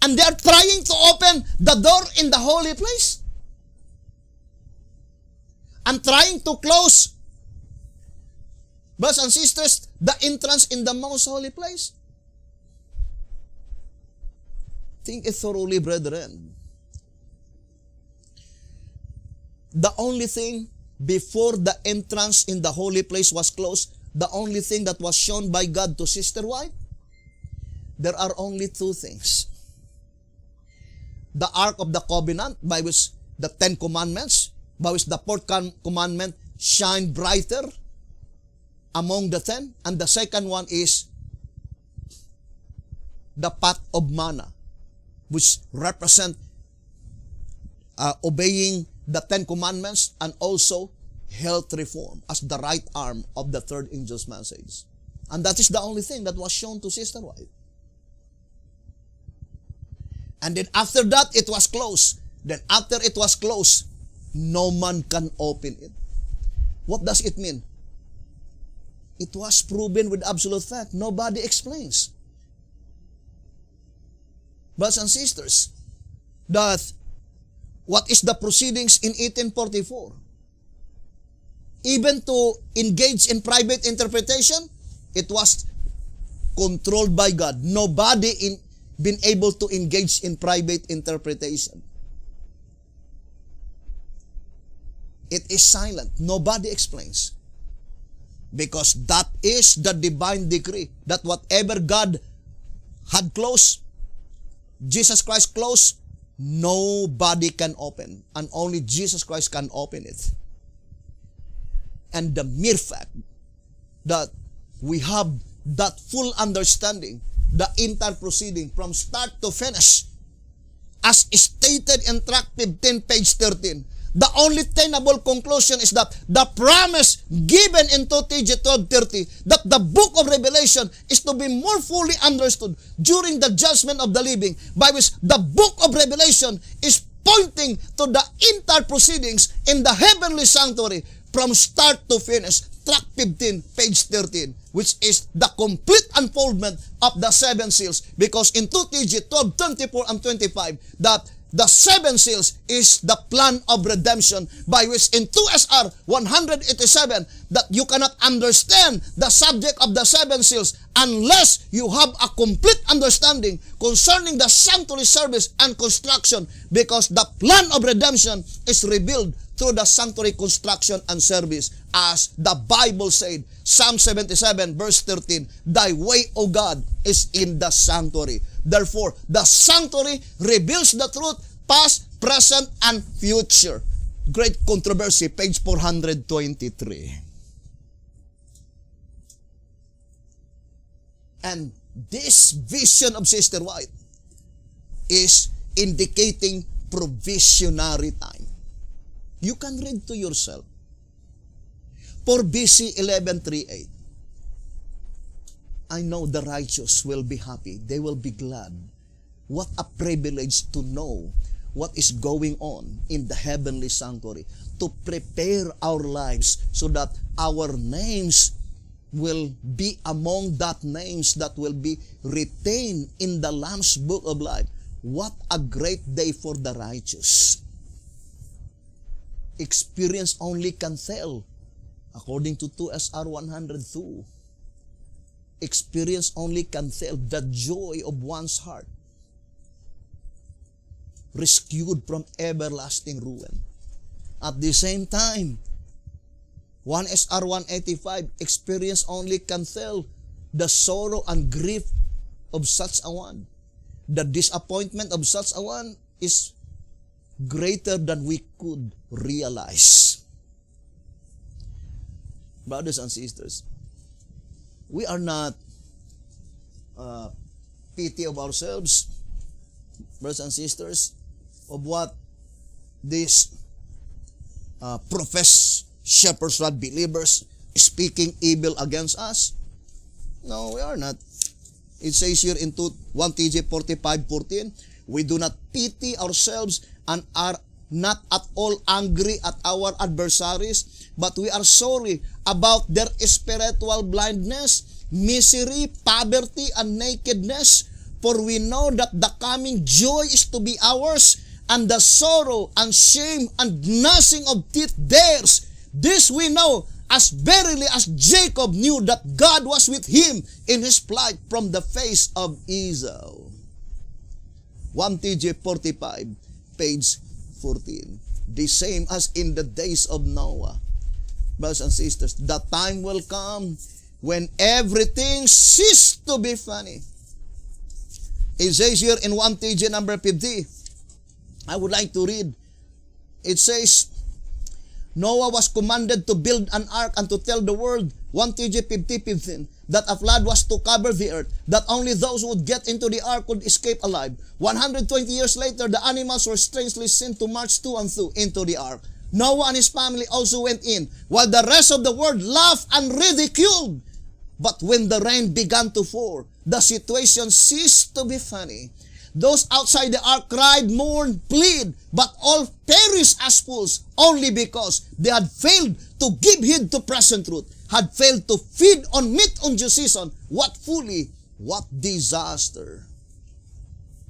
and they are trying to open the door in the holy place? And trying to close, brothers and sisters, the entrance in the most holy place? Think it thoroughly, brethren. The only thing before the entrance in the holy place was closed, the only thing that was shown by God to Sister White, there are only 2 things. The Ark of the Covenant, by which the 10 commandments, by which the 4th commandment shine brighter among the 10. And the second one is the pot of manna, which represent obeying the 10 commandments and also health reform as the right arm of the 3rd angel's message. And that is the only thing that was shown to Sister White. And then after that, it was closed. Then after it was closed, no man can open it. What does it mean? It was proven with absolute fact. Nobody explains. Brothers and sisters, that what is the proceedings in 1844? Even to engage in private interpretation, it was controlled by God. Nobody been able to engage in private interpretation. It is silent. Nobody explains. Because that is the divine decree, that whatever God had closed, Jesus Christ closed, nobody can open, and only Jesus Christ can open it. And the mere fact that we have that full understanding, the entire proceeding from start to finish, as stated in tract 15, page 13, the only tenable conclusion is that the promise given in 2 TG 12:30, that the book of Revelation is to be more fully understood during the judgment of the living, by which the book of Revelation is pointing to the entire proceedings in the heavenly sanctuary from start to finish. Tract 15, page 13, which is the complete unfoldment of the seven seals. Because in 2 TG 12, 24, and 25, that the seven seals is the plan of redemption, by which in 2 SR 187, that you cannot understand the subject of the seven seals unless you have a complete understanding concerning the sanctuary service and construction, because the plan of redemption is revealed through the sanctuary construction and service. As the Bible said, Psalm 77 verse 13, thy way, O God, is in the sanctuary. Therefore, the sanctuary reveals the truth, past, present, and future. Great Controversy, page 423. And this vision of Sister White is indicating provisionary time. You can read to yourself. For BC 11:38, I know the righteous will be happy. They will be glad. What a privilege to know what is going on in the heavenly sanctuary, to prepare our lives so that our names will be among that names that will be retained in the Lamb's Book of Life. What a great day for the righteous. Experience only can tell, according to 2 SR 102. Experience only can tell the joy of one's heart, rescued from everlasting ruin. At the same time, 1 SR 185, experience only can tell the sorrow and grief of such a one. The disappointment of such a one is greater than we could realize. Brothers and sisters, we are not pity of ourselves, brothers and sisters, of what these professed shepherds, not believers, speaking evil against us. No, we are not. It says here in 1 TG 45:14, we do not pity ourselves and are not at all angry at our adversaries, but we are sorry about their spiritual blindness, misery, poverty, and nakedness. For we know that the coming joy is to be ours, and the sorrow and shame and gnashing of teeth theirs. This we know, as verily as Jacob knew that God was with him in his flight from the face of Esau. 1 TG 45, page 14. The same as in the days of Noah. Brothers and sisters, the time will come when everything ceases to be funny. It says here in 1 TG number 50, I would like to read. It says, Noah was commanded to build an ark and to tell the world, 1 TG 50:15, that a flood was to cover the earth, that only those who would get into the ark would escape alive. 120 years later, the animals were strangely seen to march to and through into the ark. Noah and his family also went in, while the rest of the world laughed and ridiculed. But when the rain began to fall, the situation ceased to be funny. Those outside the ark cried, mourned, plead, but all perished as fools, only because they had failed to give heed to present truth, had failed to feed on meat on due season. What folly, what disaster.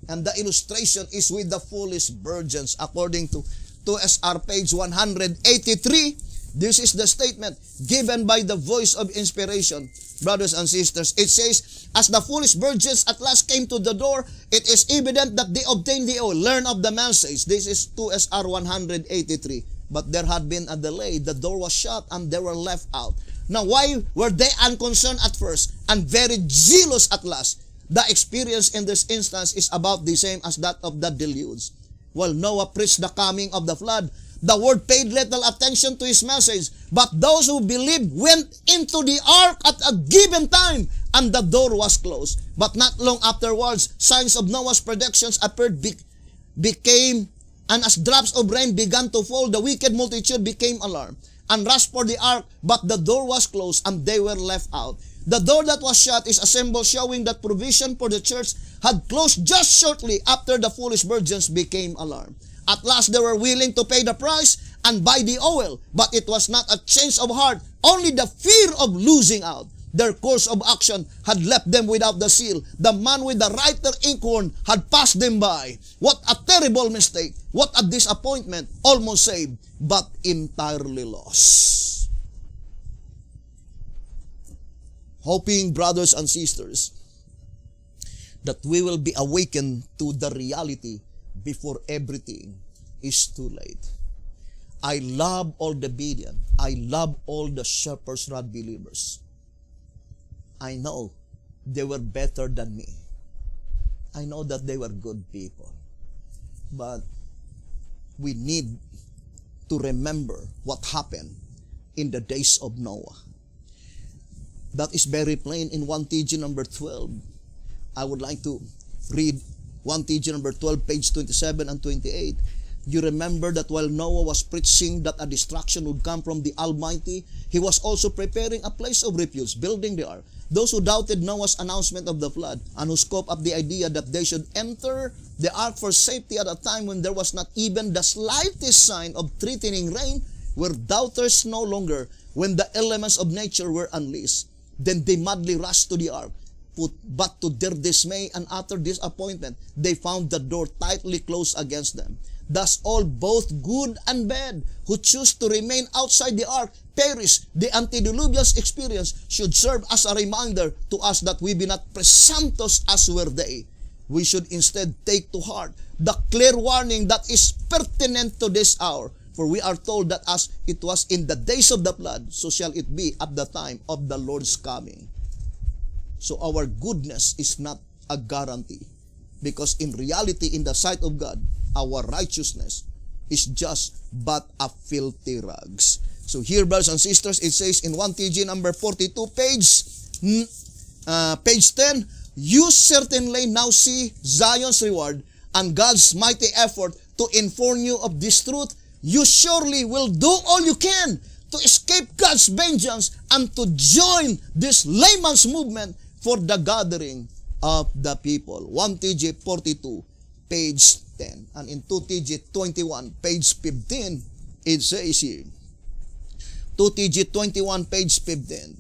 And the illustration is with the foolish virgins, according to 2 SR page 183. This is the statement given by the voice of inspiration. Brothers and sisters, it says, as the foolish virgins at last came to the door, it is evident that they obtained the oil. Learn of the message. This is 2 SR 183. But there had been a delay. The door was shut and they were left out. Now, why were they unconcerned at first and very zealous at last? The experience in this instance is about the same as that of the deluge. while Noah preached the coming of the flood. The world paid little attention to his message, but those who believed went into the ark at a given time, and the door was closed. But not long afterwards, signs of Noah's predictions appeared, and as drops of rain began to fall, the wicked multitude became alarmed and rushed for the ark, but the door was closed and they were left out. The door that was shut is a symbol showing that provision for the church had closed just shortly after the foolish virgins became alarmed. At last they were willing to pay the price and buy the oil, but it was not a change of heart, only the fear of losing out. Their course of action had left them without the seal. The man with the writer inkhorn had passed them by. What a terrible mistake. What a disappointment. Almost saved, but entirely lost. Hoping, brothers and sisters, that we will be awakened to the reality before everything is too late. I love all the Berean. I love all the Shepherd's Rod believers. I know they were better than me. I know that they were good people. But we need to remember what happened in the days of Noah. That is very plain in 1 TG number 12. I would like to read 1 TG number 12, page 27 and 28. You remember that while Noah was preaching that a destruction would come from the Almighty, he was also preparing a place of refuge, building the ark. Those who doubted Noah's announcement of the flood and who scoffed up the idea that they should enter the ark for safety at a time when there was not even the slightest sign of threatening rain, were doubters no longer when the elements of nature were unleashed. Then they madly rushed to the ark. But to their dismay and utter disappointment, they found the door tightly closed against them. Thus all, both good and bad, who choose to remain outside the ark, perish. The antediluvian experience should serve as a reminder to us that we be not presumptuous as were they. We should instead take to heart the clear warning that is pertinent to this hour. For we are told that as it was in the days of the flood, so shall it be at the time of the Lord's coming. So our goodness is not a guarantee, because in reality, in the sight of God, our righteousness is just but a filthy rags. So here, brothers and sisters, it says in 1 TG number 42, page 10, you certainly now see Zion's reward and God's mighty effort to inform you of this truth. You surely will do all you can to escape God's vengeance and to join this layman's movement for the gathering of the people. 1 TG 42, page 10. And in 2 TG 21, page 15, it says here, 2 TG 21, page 15.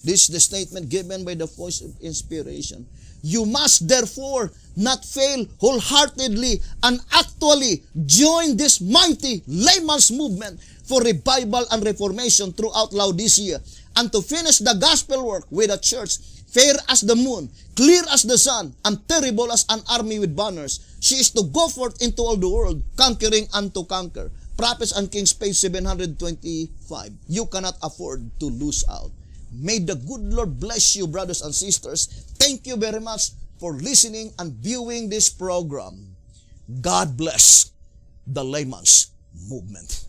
This is the statement given by the voice of inspiration. You must therefore not fail wholeheartedly and actually join this mighty layman's movement for revival and reformation throughout Laodicea, and to finish the gospel work with a church fair as the moon, clear as the sun, and terrible as an army with banners. She is to go forth into all the world, conquering and to conquer. Prophets and Kings, page 725. You cannot afford to lose out. May the good Lord bless you, brothers and sisters. Thank you very much for listening and viewing this program. God bless the layman's movement.